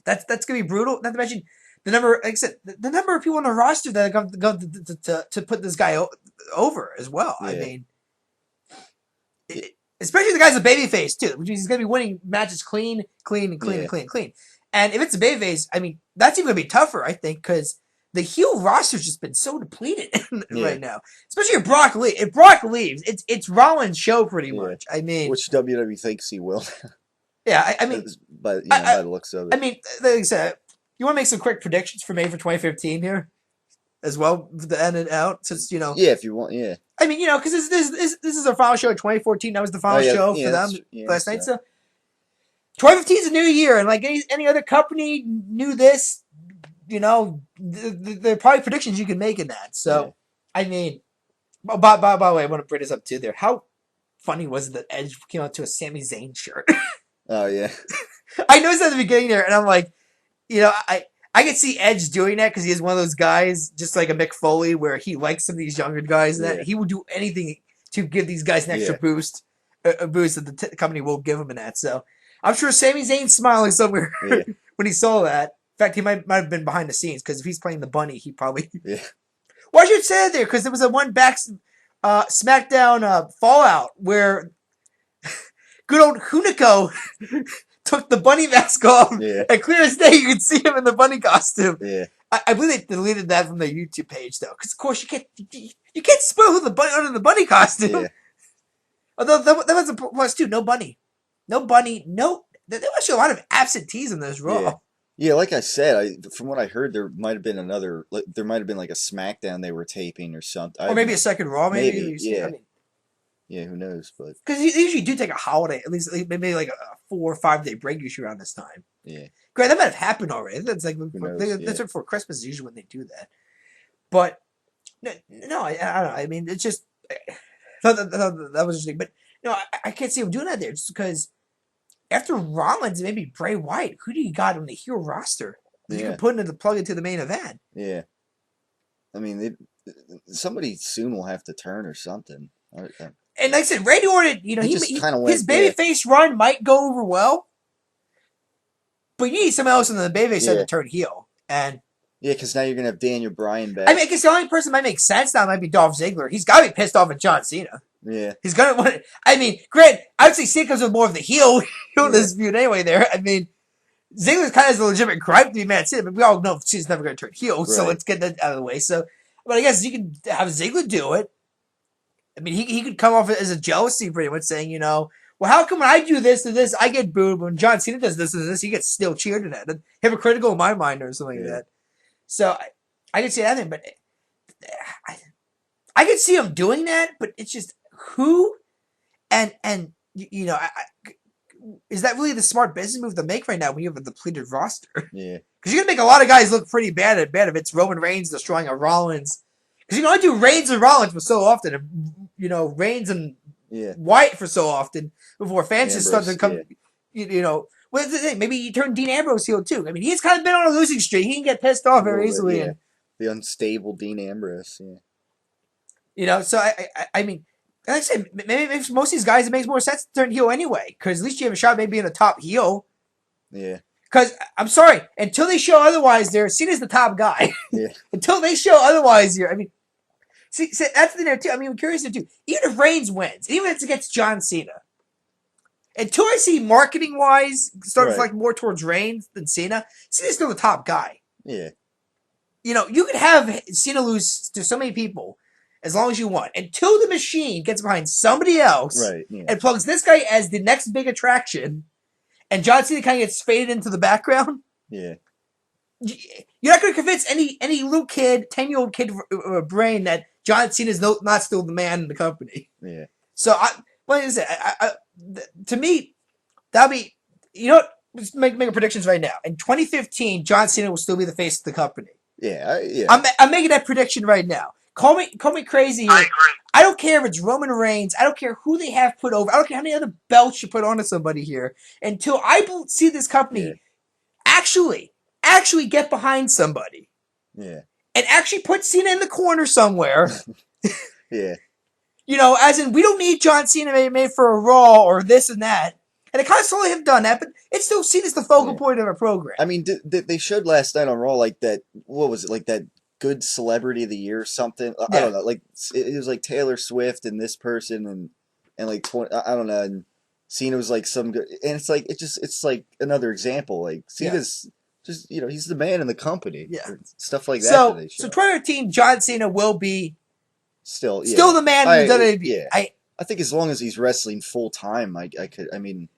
That's gonna be brutal. Not to mention the number, like I said, the number of people on the roster that are going to put this guy over as well. Yeah. I mean, especially the guy's a babyface too, which means he's gonna be winning matches clean. And if it's a babyface, I mean, that's even gonna be tougher, I think, because the heel roster's just been so depleted right now. Especially if Brock leaves. If Brock leaves, it's Rollins' show pretty much. I mean, which WWE thinks he will. Yeah, I mean, by the looks of it. I mean, like I said, you want to make some quick predictions for May for 2015 here, as well, for the end and out, since Yeah, if you want. Yeah. I mean, because this is our final show in 2014. That was the final show for them last night. So 2015 is a new year, and like any other company knew this. There are probably predictions you can make in that. So, I mean, by the way, I want to bring this up too there. How funny was it that Edge came out to a Sami Zayn shirt? Oh, yeah. I noticed at the beginning there, and I'm like, I could see Edge doing that because he is one of those guys, just like a Mick Foley, where he likes some of these younger guys, and that he would do anything to give these guys an extra boost, a boost that the company will give him in that. So, I'm sure Sami Zayn's smiling somewhere when he saw that. In fact, he might have been behind the scenes because if he's playing the bunny, he probably. Yeah. Well, I should say it there because there was a one back SmackDown Fallout where good old Hunico took the bunny mask off, and clear as day, you could see him in the bunny costume. Yeah. I believe they deleted that from their YouTube page though, because of course you can't spoil the bunny under the bunny costume. Yeah. Although that was a plus too. No bunny. There was actually a lot of absentees in this Raw. Yeah. Yeah, like I said, from what I heard, there might have been like a SmackDown they were taping or something, or maybe a second Raw. Maybe. Yeah. I mean, yeah, who knows? But because they usually do take a holiday, at least maybe like a 4 or 5 day break usually around this time. Yeah. Great, that might have happened already. That's like that's before Christmas is usually when they do that. But no, I don't know. I mean, it's just that was interesting. But I can't see him doing that there just because. After Rollins, maybe Bray Wyatt, who do you got on the heel roster? You can put plug into the main event. Yeah. I mean, somebody soon will have to turn or something. And like I said, Randy Orton, his babyface run might go over well, but you need someone else on the babyface side to turn heel. And yeah, because now you're gonna have Daniel Bryan back. I mean, I guess the only person that might make sense now might be Dolph Ziggler. He's got to be pissed off at John Cena. Yeah. He's going to want I mean, Grant, I would say Cena comes with more of the heel in this feud anyway there. I mean, Ziggler's kind of has a legitimate gripe to be mad at Cena, but we all know Cena's never going to turn heel, so Right. let's get that out of the way. So, but I guess you can have Ziggler do it. I mean, he could come off as a jealousy pretty much saying, well, how come when I do this to this, I get booed, but when John Cena does this to this, he gets still cheered at it. Hypocritical in my mind or something like that. So I can see that thing, but I could see him doing that, but it's just who and is that really the smart business move to make right now when you have a depleted roster? Yeah. Because you're going to make a lot of guys look pretty bad if it's Roman Reigns destroying a Rollins. Because you can only do Reigns and Rollins for so often, and, Reigns and Wyatt for so often before fans just start to come, what's the thing? Maybe you turn Dean Ambrose heel too. I mean, he's kind of been on a losing streak. He can get pissed off very easily. Yeah. The unstable Dean Ambrose, So I mean, like I said, maybe most of these guys, it makes more sense to turn heel anyway, because at least you have a shot maybe in a top heel. Yeah. Because, I'm sorry, until they show otherwise, Cena's the top guy. Yeah. Until they show otherwise here, I mean, see, that's the thing there too. I mean, I'm curious too. Even if Reigns wins, even if it's against John Cena, until I see marketing-wise start to like more towards Reigns than Cena, Cena's still the top guy. Yeah. You could have Cena lose to so many people as long as you want, until the machine gets behind somebody else and plugs this guy as the next big attraction, and John Cena kind of gets faded into the background. Yeah. You're not going to convince any little kid, 10-year-old kid brain that John Cena is not still the man in the company. Yeah. So, what is it? To me, that'll be, let's make predictions right now. In 2015, John Cena will still be the face of the company. Yeah. I'm making that prediction right now. Call me crazy. I agree. I don't care if it's Roman Reigns. I don't care who they have put over. I don't care how many other belts you put onto somebody here. Until I see this company actually get behind somebody. Yeah. And actually put Cena in the corner somewhere. Yeah. As in, we don't need John Cena made for a Raw or this and that. And they kind of slowly have done that, but it's still seen as the focal point of our program. I mean, they showed last night on Raw, like that, what was it, like that good celebrity of the year or something? I don't know, like, it was like Taylor Swift and this person and like, I don't know, and Cena was like some good, and it's like, it's like another example, like, Cena's just, he's the man in the company. Yeah. Stuff like that. So 2013, John Cena will be still the man in the WWE. Yeah. I think as long as he's wrestling full time, I mean.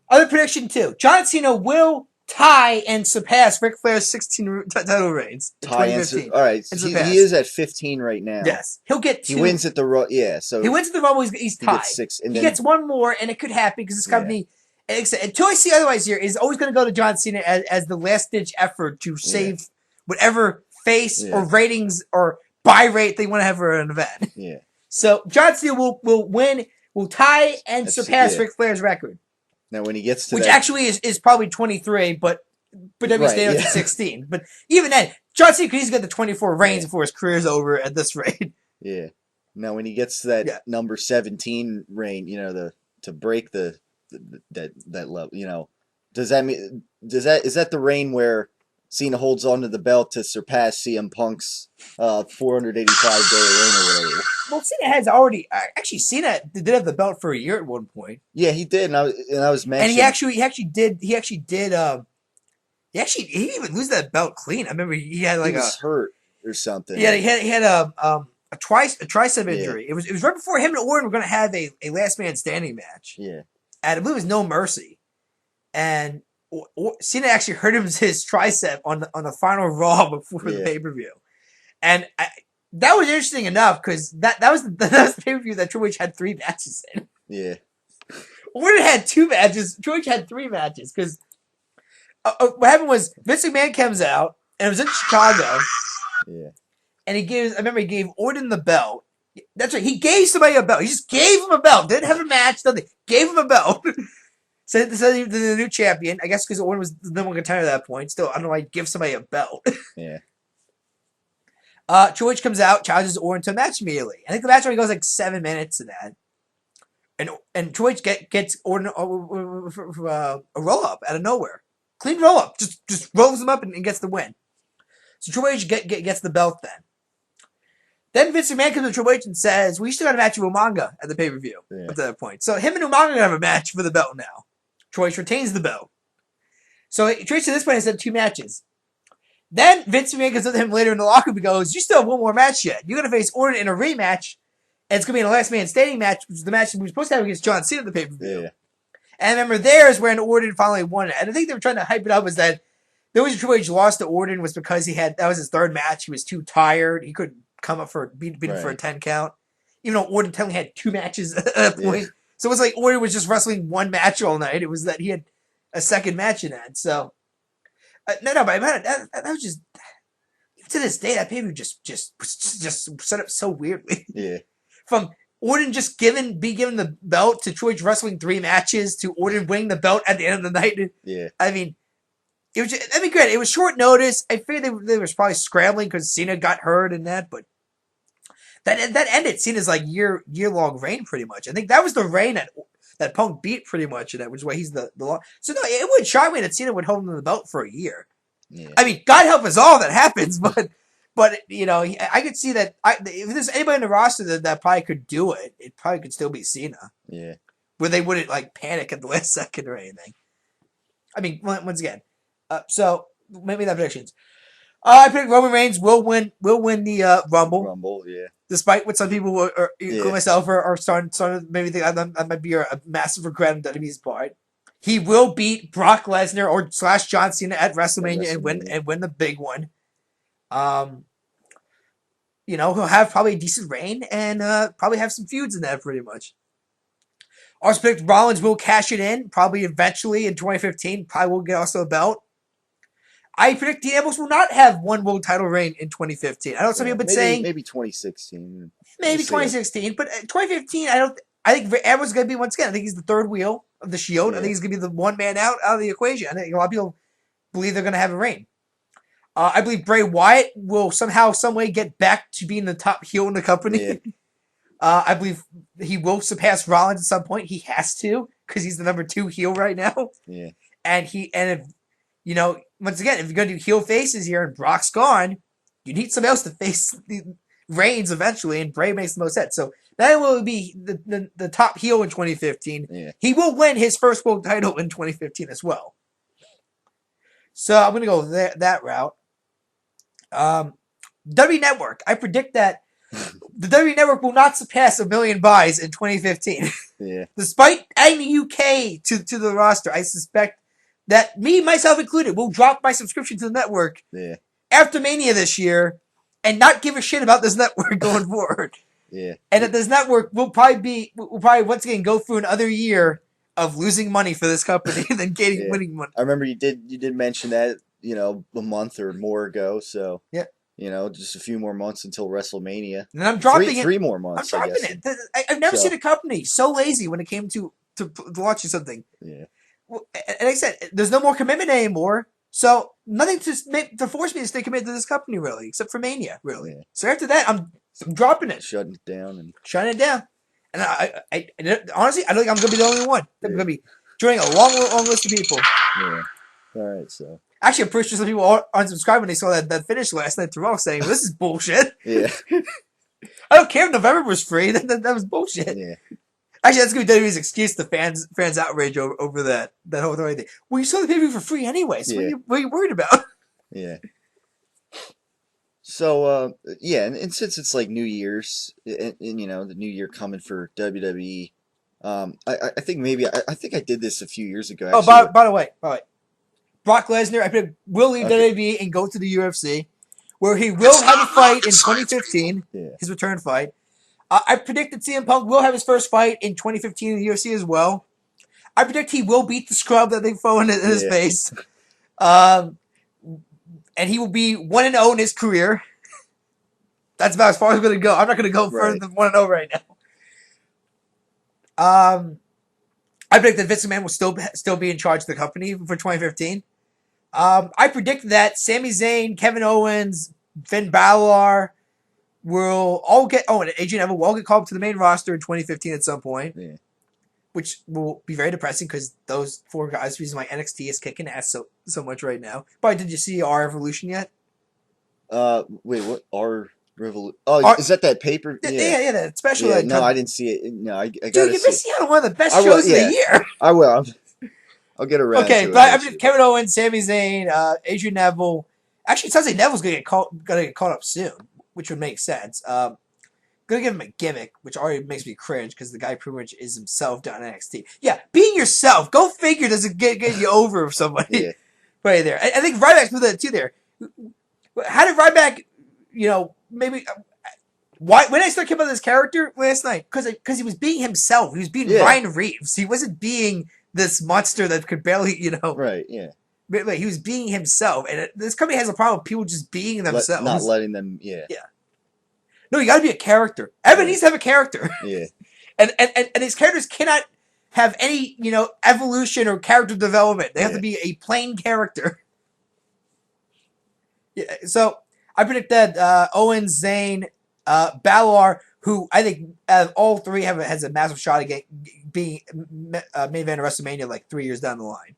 Other prediction too: John Cena will tie and surpass Ric Flair's 16 title reigns. Tie and all right, he is at 15 right now. Yes, he'll get 2. He wins at the Raw. Yeah, so he wins at the Rumble. He's tied. He gets 6, and he gets one more, and it could happen because this company. Until I see otherwise, here is always going to go to John Cena as the last ditch effort to save whatever face or ratings or buy rate they want to have for an event. Yeah. So John Cena will win, will tie and surpass Ric Flair's record. Now when he gets to which actually is probably 23, but WWE stayed up to 16. But even then, John Cena could easily get the 24 reigns before his career's over at this rate. Yeah. Now when he gets to that number 17 reign, to break that level, does that mean is that the reign where Cena holds on to the belt to surpass CM Punk's 485-day reign or whatever? Well, Cena has already Cena did have the belt for a year at one point. Yeah, he did, and I was mentioning. And he actually did he even lose that belt clean. I remember he had like he was hurt or something. Yeah, he had a tricep injury. It was right before him and Orton were going to have a last man standing match. Yeah, and I believe it was No Mercy, and Cena actually hurt his tricep on the final Raw before the pay-per-view, and that was interesting enough because that was the pay-per-view that Triple H had 3 matches in. Yeah, Orton had 2 matches. Triple H had 3 matches because what happened was Vince McMahon comes out and it was in Chicago. Yeah, and he gave Orton the belt. That's right, he gave somebody a belt. He just gave him a belt. Didn't have a match. Nothing. Gave him a belt. So the new champion, I guess because Orton was the number 1 contender at that point. Still, I don't know why he'd give somebody a belt. Yeah. Triple H comes out, challenges Orton to a match immediately. I think the match only goes like 7 minutes to that. And Triple H gets Orton a roll-up out of nowhere. Clean roll-up. Just rolls him up and gets the win. So Triple H gets the belt then. Then Vince McMahon comes to Triple H and says, we still got a match with Umaga at the pay-per-view at that point. So him and Umaga have a match for the belt now. Triple H retains the belt. So Trish to this point has had 2 matches. Then Vince McMahon goes up to him later in the locker room and goes, "You still have one more match yet. You're going to face Orton in a rematch, and it's going to be in a last man standing match, which is the match we were supposed to have against John Cena at the pay-per-view." Yeah. And I remember there is when Orton finally won it. And I think they were trying to hype it up was that the reason Triple H lost to Orton was because that was his 3rd match. He was too tired. He couldn't come up for beat him for a 10 count. Even though Orton technically had 2 matches at that point. Yeah. So it was like Orton was just wrestling 1 match all night. It was that he had a 2nd match in that. So, but that was just, to this day, that pay-per-view just set up so weirdly. Yeah. From Orton just be given the belt to Triple H wrestling 3 matches to Orton winning the belt at the end of the night. Yeah. I mean, it was. Granted, it was short notice. I figured they was probably scrambling because Cena got hurt and that, but that ended Cena's like year long reign pretty much. I think that was the reign that Punk beat pretty much, and that which is why he's the long. So no, it would shock me that Cena would hold him the belt for a year. Yeah. I mean, God help us all that happens, but I could see that if there's anybody in the roster that probably could do it, it probably could still be Cena. Yeah. Where they wouldn't like panic at the last second or anything. I mean, once again, so maybe that predictions. I predict Roman Reigns will win the Rumble. Rumble, yeah. Despite what some people, including myself, are starting to maybe think that might be a massive regret on WWE's part. He will beat Brock Lesnar or / John Cena at WrestleMania and win the big one. He'll have probably a decent reign and probably have some feuds in that pretty much. I also predict Rollins will cash it in probably eventually in 2015. Probably will get also a belt. I predict Dean Ambrose will not have 1 world title reign in 2015. I know some people have been saying maybe 2016. maybe 2016, but 2015 I think Ambrose is going to be once again. I think he's the 3rd wheel of the Shield. Yeah. I think he's going to be the 1 man out of the equation. I think a lot of people believe they're going to have a reign. I believe Bray Wyatt will somehow, some way get back to being the top heel in the company. Yeah. I believe he will surpass Rollins at some point. He has to because he's the number 2 heel right now. Yeah. And if once again, if you're going to do heel faces here and Brock's gone, you need somebody else to face the Reigns eventually, and Bray makes the most sense. So that will be the top heel in 2015. Yeah. He will win his first world title in 2015 as well. So I'm going to go that route. W Network. I predict that the W Network will not surpass 1 million buys in 2015. Yeah. Despite adding the UK to the roster, I suspect that me, myself included, will drop my subscription to the network after Mania this year and not give a shit about this network going forward. Yeah. And that this network will probably once again go through another year of losing money for this company and then winning money. I remember you did mention that, a month or more ago, so just a few more months until WrestleMania. And I'm dropping it. 3 more months. I'm dropping it. I've never seen a company so lazy when it came to launching something. Yeah. And like I said, there's no more commitment anymore. So nothing to force me to stay committed to this company really, except for Mania, really. Yeah. So after that, I'm dropping it, shutting it down, shutting it down. And I honestly, I don't think I'm going to be the only one. I'm going to be joining a long list of people. Yeah. All right. So actually, I'm pretty sure some people unsubscribed when they saw that finish last night to Raw, saying this is bullshit. Yeah. I don't care if November was free. That was bullshit. Yeah. Actually, that's going to be WWE's excuse to fans outrage over that whole thing. Well, you saw the pay-per-view for free anyway, so what are you worried about? Yeah. So, and since it's like New Year's, and the New Year coming for WWE, I think I think I did this a few years ago. Actually. Oh, by the way, Brock Lesnar, I predict will leave WWE and go to the UFC, where he will have a fight in 2015, his return fight. I predict that CM Punk will have his first fight in 2015 in the UFC as well. I predict he will beat the scrub that they throw in his face. And he will be 1-0 in his career. That's about as far as I'm going to go. I'm not going to go further than 1-0 right now. I predict that Vince McMahon will still be in charge of the company for 2015. I predict that Sami Zayn, Kevin Owens, Finn Balor will all get... Oh, and Adrian Neville will all get called up to the main roster in 2015 at some point. Yeah. Which will be very depressing because those 4 guys, the reason why NXT is kicking ass so much right now. But did you see our Evolution yet? Wait, what? Our Revolution? Oh, is that paper? Yeah, that special. Yeah, no, I didn't see it. No, I got to see. Dude, you've been seeing one of the best shows of the year. I will. I'll get around to Okay, it. but I mean, eventually. Kevin Owens, Sami Zayn, Adrian Neville. Actually, it sounds like Neville's gonna get caught up soon, which would make sense. Gonna give him a gimmick, which already makes me cringe because the guy pretty much is himself down in NXT. Yeah, being yourself. Go figure. Does it get you over with somebody Yeah. right there? I think Ryback's with that too. There. How did Ryback? Maybe. Why? When I started talking about this character last night, because he was being himself. He was being Yeah. Ryan Reeves. He wasn't being this monster that could barely, Right. Yeah. But he was being himself, and this company has a problem with people just being themselves. Not letting them. Yeah. Yeah. No, you got to be a character. Everyone needs to have a character. Yeah. And these characters cannot have any, evolution or character development. They have to be a plain character. Yeah. So I predict that Owens, Zayn, Balor, who I think out of all three has a massive shot at being main event of WrestleMania like 3 years down the line.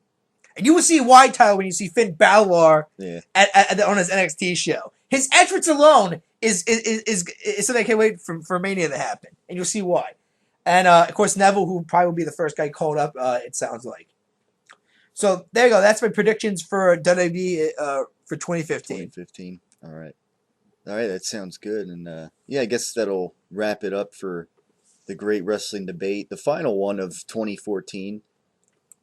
And you will see why, Tyler, when you see Finn Balor on his NXT show. His entrance alone is something I can't wait for Mania to happen. And you'll see why. And, of course, Neville, who probably will be the first guy called up, it sounds like. So, there you go. That's my predictions for WWE for 2015. 2015. All right, that sounds good. And, I guess that'll wrap it up for the Great Wrestling Debate, the final one of 2014.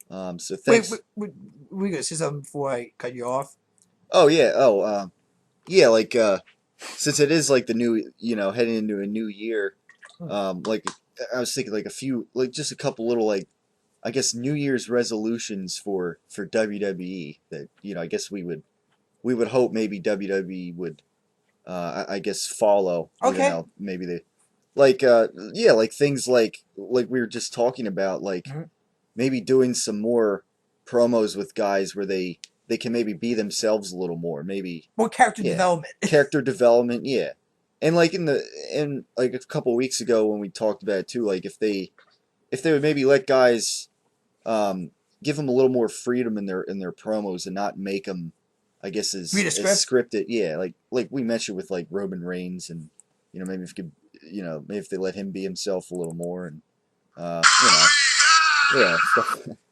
So thanks. Wait, we gonna say something before I cut you off? Oh, yeah. Like, since it is like the new, heading into a new year, like I was thinking like just a couple little like, I guess New Year's resolutions for WWE that, I guess we would hope maybe WWE would, I guess follow. Okay. Maybe they, like things like we were just talking about, like maybe doing some more promos with guys where they can maybe be themselves a little more, maybe more character development. Character development, yeah. And like in like a couple of weeks ago when we talked about it too, like if they would maybe let guys give them a little more freedom in their promos and not make them, I guess, as scripted. Yeah, like we mentioned with like Roman Reigns, and maybe maybe if they let him be himself a little more, and yeah.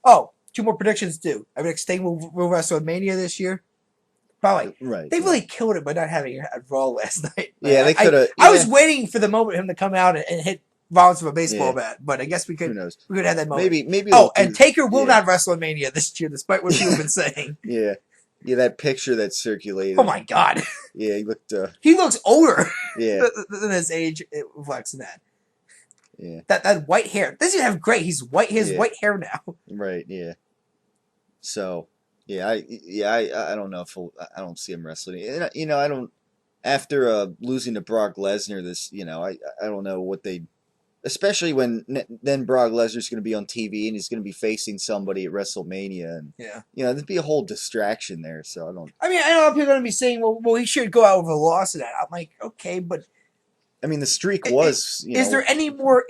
Oh, 2 more predictions too. I predict Sting will wrestle at Mania this year. Probably. Right. They really killed it by not having it at Raw last night. Yeah, they could have. I was waiting for the moment for him to come out and hit Rollins with a baseball bat, but I guess we could. Who knows? We could have that moment. Maybe. Oh, and Taker will not wrestle at Mania this year, despite what people have been saying. Yeah, that picture that circulated. Oh my God. Yeah, he looked. He looks older. Yeah. Than his age reflects in that. Yeah. That white hair doesn't even have gray. He's white. He has white hair now. Right. Yeah. So. Yeah, I don't know if I don't see him wrestling. And, I don't. After losing to Brock Lesnar, this, I don't know what they, especially when then Brock Lesnar's going to be on TV and he's going to be facing somebody at WrestleMania, and there'd be a whole distraction there. So I don't. I mean, I know people are going to be saying, well, he should go out with a loss of that. I'm like, okay, but. I mean, the streak was. Is there any more?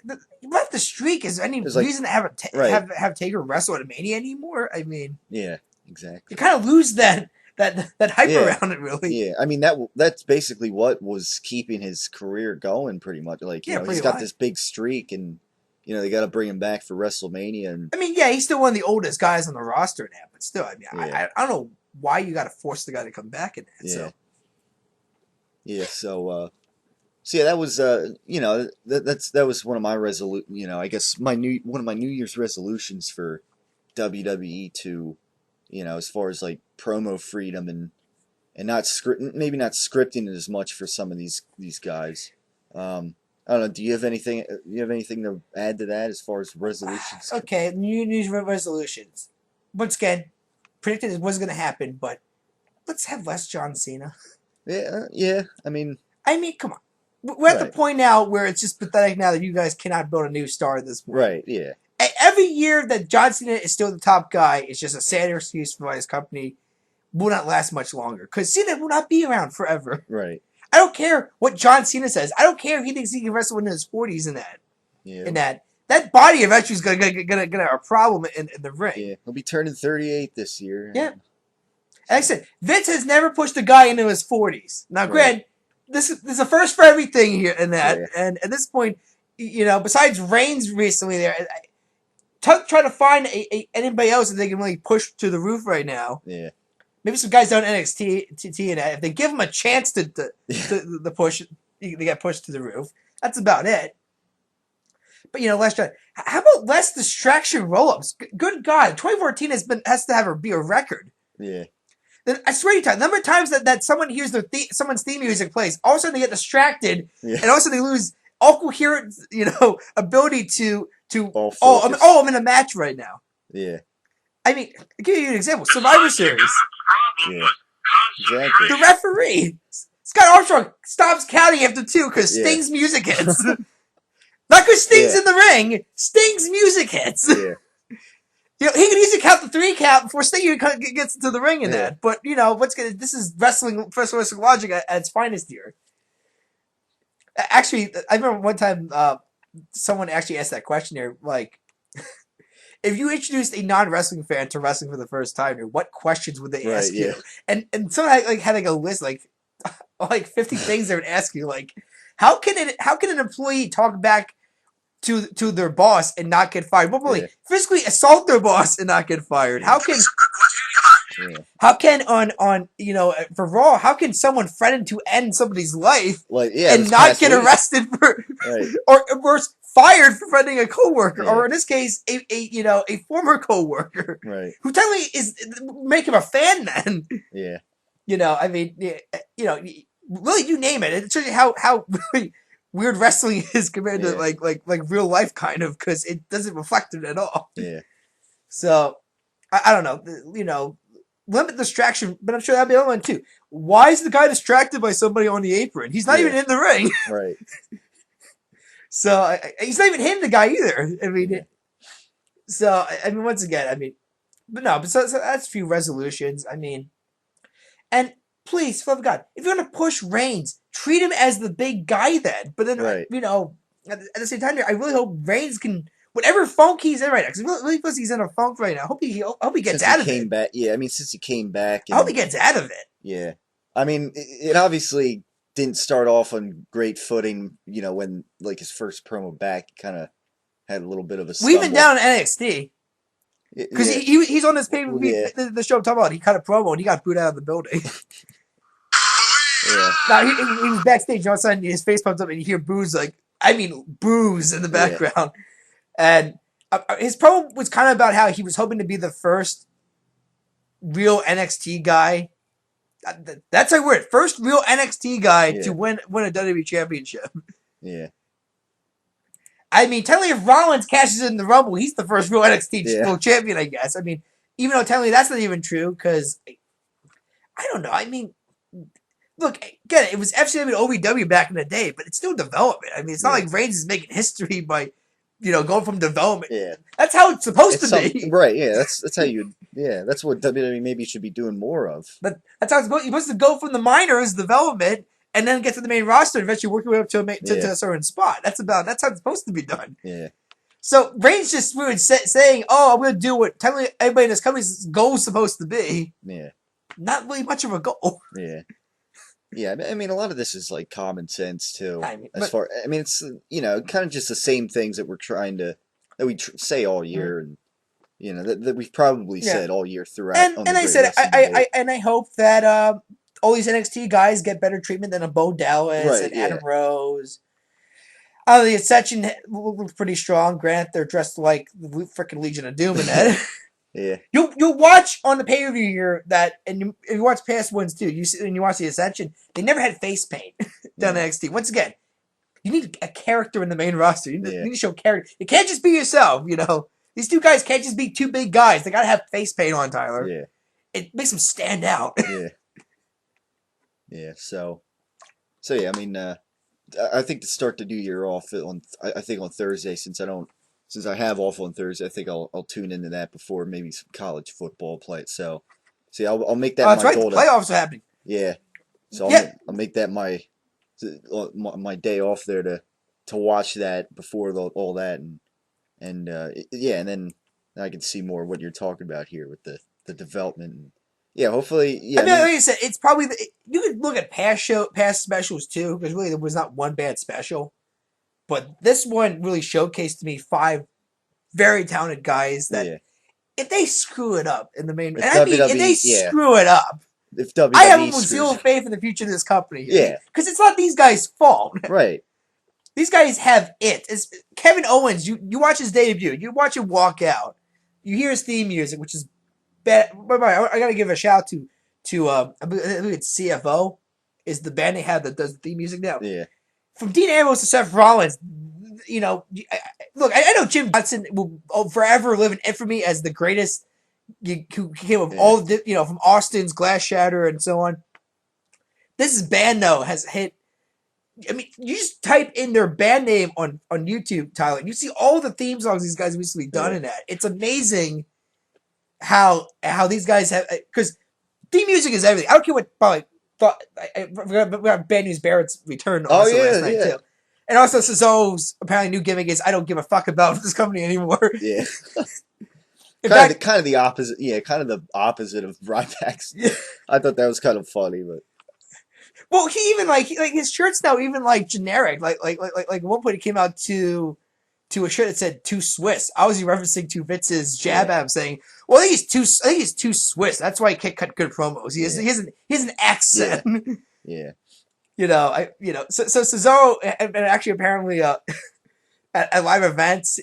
You left the streak. Is there any reason to have Taker wrestle at Mania anymore? I mean, yeah, exactly. You kind of lose that hype around it, really. Yeah, I mean that's basically what was keeping his career going, pretty much. Like, he's got this big streak, and they got to bring him back for WrestleMania. And I mean, yeah, he's still one of the oldest guys on the roster now, but still, I mean, I don't know why you got to force the guy to come back in that. Yeah. So. Yeah. So yeah, that was that was one of my I guess one of my New Year's resolutions for WWE to, as far as like promo freedom and not maybe not scripting it as much for some of these guys. I don't know. Do you have anything? To add to that as far as resolutions? Okay, New Year's resolutions. Once again, predicted it wasn't going to happen, but let's have less John Cena. Yeah. I mean, come on. We're at the point now where it's just pathetic now that you guys cannot build a new star at this point. Right, yeah. Every year that John Cena is still the top guy, it's just a sad excuse for why his company will not last much longer. Because Cena will not be around forever. Right. I don't care what John Cena says. I don't care if he thinks he can wrestle in his 40s in that. Yeah. In that body eventually is gonna have a problem in the ring. Yeah, he'll be turning 38 this year. Yeah. Like I said, Vince has never pushed a guy into his 40s. Now, granted, this is a first for everything here in that. Yeah. And at this point, besides Reigns recently there, try to find anybody else that they can really push to the roof right now. Yeah. Maybe some guys down NXT and if they give them a chance to push, they get pushed to the roof. That's about it. But less how about less distraction roll-ups? Good God, 2014 has to be a record. Yeah. Then I swear to you, number of times that someone hears someone's theme music plays, all of a sudden they get distracted, Yeah. and also they lose all coherent, ability to. I'm in a match right now. Yeah. I mean, I'll give you an example. Survivor Series. Yeah. Exactly. The referee, Scott Armstrong, stops counting after 2 because Yeah. Sting's music hits. Not because Sting's in the ring. Sting's music hits. Yeah. He can easily count the 3 count before Sting gets into the ring in that. But this is wrestling logic at its finest here. Actually, I remember one time someone actually asked that question here, like, if you introduced a non-wrestling fan to wrestling for the first time, what questions would they ask you? And someone had a list like 50 things they would ask you, like, how can an employee talk back to their boss and not get fired? But really, physically assault their boss and not get fired. How can on for Raw? How can someone threaten to end somebody's life and not get arrested for or worse, fired for threatening a coworker, or in this case, a former coworker, who technically is make him a fan then. Yeah. I mean, really, you name it. It shows you how really weird wrestling is compared to like real life, kind of, because it doesn't reflect it at all. Yeah. So I don't know. Limit distraction, but I'm sure that'd be another one too. Why is the guy distracted by somebody on the apron? He's not even in the ring. Right. So he's not even hitting the guy either. I mean, once again, but so that's a few resolutions. I mean, and please, for the love of God, if you're gonna push Reigns, treat him as the big guy then. But then, at the same time, I really hope Reigns can. Whatever funk he's in right now, because really feels he's in a funk right now. I hope he gets out of it. Back, yeah. I mean, since he came back, I hope he gets out of it. Yeah, I mean, it obviously didn't start off on great footing. When like his first promo back, kind of had a little bit of a stumble. We've been down in NXT because he's on this pay the show I'm talking about. He cut a promo and he got booed out of the building. Yeah. Now he was backstage, and all of a sudden his face pops up, and you hear boos boos in the background. Yeah. And his promo was kind of about how he was hoping to be the first real NXT guy. That's a word. First real NXT guy to win a WWE championship. Yeah. I mean, technically, if Rollins cashes in the Rumble, he's the first real NXT world champion, I guess. I mean, even though technically that's not even true, because I don't know. I mean, look, again, it was FCW and OVW back in the day, but it's still development. I mean, it's not like Reigns is making history by going from development. Yeah. That's how it's supposed to be. Right, yeah. That's how you... Yeah, that's what WWE maybe should be doing more of. But that's how it's supposed... You're supposed to go from the minors, development, and then get to the main roster and eventually work your way up to a certain spot. That's how it's supposed to be done. Yeah. So Reigns just saying, I'm going to do what technically everybody in this company's goal is supposed to be. Yeah. Not really much of a goal. Yeah. Yeah, I mean, a lot of this is like common sense too. It's kind of just the same things that we're trying to say all year, and that we've probably said all year throughout. And I said, I hope that all these NXT guys get better treatment than a Bo Dallas and Adam Rose. The Ascension looks pretty strong. Granted, they're dressed like the freaking Legion of Doom in that. Yeah. You'll watch on the pay-per-view here if you watch past ones too, and you watch the Ascension, they never had face paint down NXT. Once again, you need a character in the main roster. You need to show character. You can't just be yourself, These two guys can't just be two big guys. They gotta have face paint on, Tyler. Yeah. It makes them stand out. Yeah. Yeah, so yeah, I mean, I think to start the new year off on Thursday, since I have off on Thursday, I think I'll tune into that before maybe some college football play. So, see, I'll make that my goal. The playoffs are happening. Yeah, so I'll make that my day off there to watch that before all that, and then I can see more what you're talking about here with the development. And, yeah, hopefully. Yeah, like I said, it's probably you could look at past specials too, because really there was not one bad special. But this one really showcased to me five very talented guys that Yeah. if they screw it up in the main, If and I mean, if WWE they yeah. screw it up, If WWE I have almost screws zero it- faith in the future of this company. Yeah. Because it's not these guys' fault. Right. These guys have it. It's Kevin Owens, you watch his debut, you watch him walk out, you hear his theme music, which is bad. I gotta give a shout out to I believe it's CFO is the band they have that does the theme music now. Yeah. From Dean Ambrose to Seth Rollins, you know, look, I know Jim Johnson will forever live in infamy as the greatest who came of all the, you know, from Austin's Glass Shatter and so on. This band though has hit. I mean, you just type in their band name on YouTube, Tyler, and you see all the theme songs these guys have recently done in that. It's amazing how these guys have, because theme music is everything. I don't care what probably thought. I forgot Bad News Barrett's return also last night too, and also Cesaro's apparently new gimmick is I don't give a fuck about this company anymore. Yeah. In kind fact, of the opposite. Yeah, kind of the opposite of Ryback's. Yeah. I thought that was kind of funny, but well, he even like his shirts now even like generic. Like at one point he came out to a shirt that said "Too Swiss." I was referencing to Vince's jab at him, saying, "Well, I think he's too Swiss. That's why he can't cut good promos. He has an accent." Yeah. You know, so Cesaro and actually apparently at live events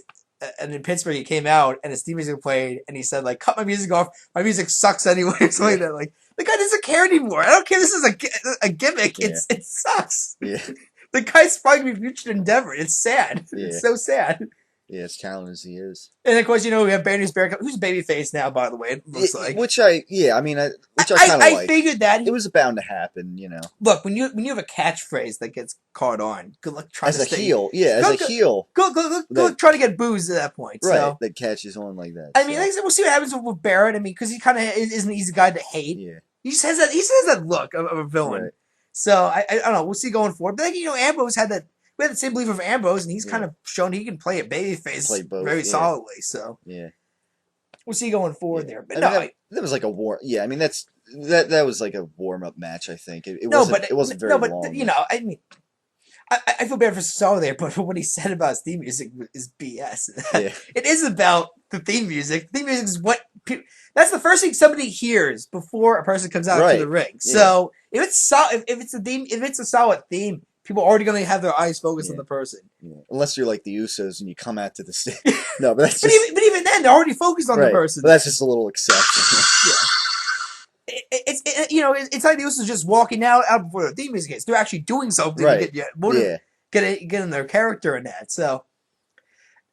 and in Pittsburgh he came out and his theme music played and he said like cut my music off, my music sucks anyway, something like that. Like the guy doesn't care anymore. I don't care. This is a gimmick. Yeah. It sucks. Yeah. The guy's probably gonna be future endeavor. It's sad. Yeah. It's so sad. Yeah, as talented as he is. And of course, you know, we have Banner's Bear, who's babyface now, by the way, it looks like. Which I kind of like. Figured that. It was bound to happen, you know. Look, when you have a catchphrase that gets caught on, good luck trying to stay. Heel. Yeah, as a heel. Good luck trying to get booze at that point. Right, so. that catches on like that. I mean, like I said, we'll see what happens with Barrett. I mean, because he kind of is an easy guy to hate. Yeah. He just has that look of a villain. Right. So, I don't know. We'll see going forward. But, like, you know, Ambrose had that. We had the same belief of Ambrose, and he's kind of shown he can play a babyface very solidly. So yeah, we'll see going forward there. But that was like a war. Yeah, I mean that was like a warm up match. I think it wasn't very long. You know, I mean, I feel bad for Cesaro there, but what he said about his theme music is BS. It is about the theme music. The theme music is what that's the first thing somebody hears before a person comes out to the ring. Yeah. So if it's a solid theme. People are already going to have their eyes focused on the person. Yeah. Unless you're like the Usos and you come out to the stage. No, but that's but even then, they're already focused on the person. But that's just a little exception. It's like the Usos just walking out before the theme music hits. They're actually doing something to get in their character in that. So,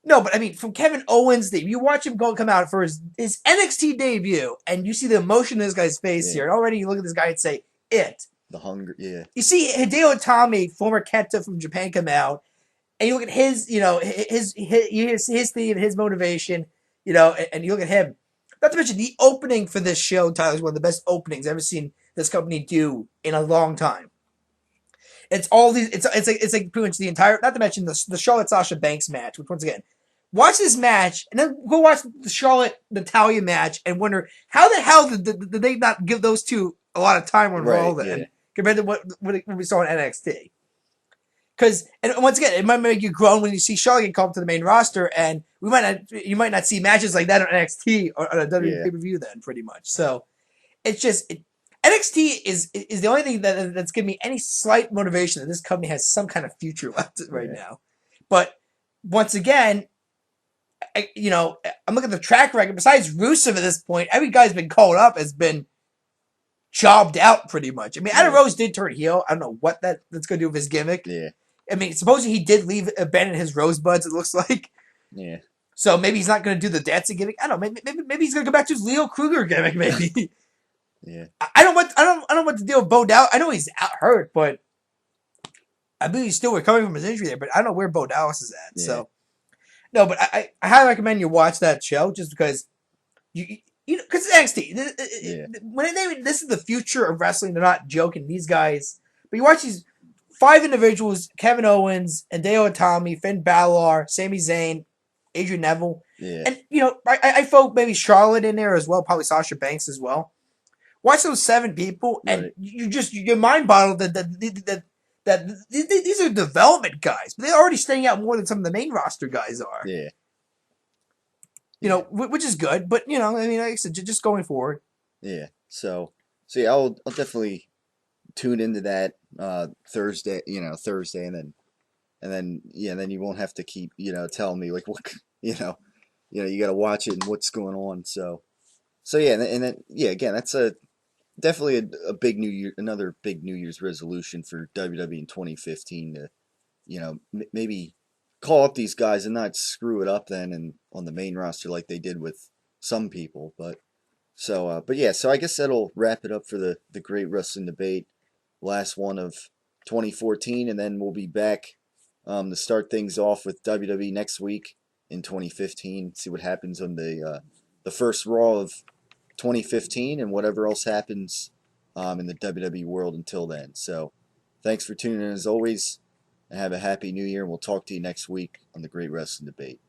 no, but I mean, from Kevin Owens, you watch him come out for his NXT debut, and you see the emotion in this guy's face here, and already you look at this guy and say, it. The hunger, yeah. You see Hideo Itami, former Kenta from Japan, come out, and you look at his, you know, his theme, his motivation, you know, and you look at him. Not to mention the opening for this show, Tyler, is one of the best openings I've ever seen this company do in a long time. It's all these. It's like pretty much the entire. Not to mention the Charlotte Sasha Banks match, which once again, watch this match and then go watch the Charlotte Natalya match and wonder how the hell did they not give those two a lot of time on Raw then. Yeah. Compared to what we saw in NXT. And once again, it might make you groan when you see Charlotte get called to the main roster, and you might not see matches like that on NXT or on a WWE pay-per-view then, pretty much. So it's just NXT is the only thing that's giving me any slight motivation that this company has some kind of future left right now. But once again, I'm looking at the track record. Besides Rusev at this point, every guy's been called up has been jobbed out pretty much. I mean, Adam Rose did turn heel. I don't know what that's going to do with his gimmick. Yeah. I mean, supposedly he did abandon his rosebuds, it looks like. Yeah. So maybe he's not going to do the dancing gimmick. I don't know. Maybe he's going to go back to his Leo Kruger gimmick, maybe. Yeah. I don't know what to deal with Bo Dallas. I know he's out hurt, but I believe he's still recovering from his injury there, but I don't know where Bo Dallas is at. Yeah. So, no, but I highly recommend you watch that show just because because it's NXT. This is the future of wrestling. They're not joking. These guys. But you watch these 5 individuals, Kevin Owens, Hideo Itami, Finn Balor, Sami Zayn, Adrian Neville. Yeah. And, I throw maybe Charlotte in there as well, probably Sasha Banks as well. Watch those 7 people, and you're mind boggled that these are development guys. But they're already standing out more than some of the main roster guys are. Yeah. which is good. But I mean, like I said, just going forward. Yeah. So yeah, I'll definitely tune into that Thursday. Thursday, and then yeah, then you won't have to keep telling me like what you got to watch it and what's going on. So yeah, and then yeah, again, that's definitely a big New Year, another big New Year's resolution for WWE in 2015 to maybe call up these guys and not screw it up then and on the main roster like they did with some people. But yeah, so I guess that'll wrap it up for the Great Wrestling Debate, last one of 2014, and then we'll be back to start things off with WWE next week in 2015. See what happens on the first Raw of 2015 and whatever else happens in the WWE world until then. So thanks for tuning in as always, and have a happy New Year. And we'll talk to you next week on the Great Wrestling Debate.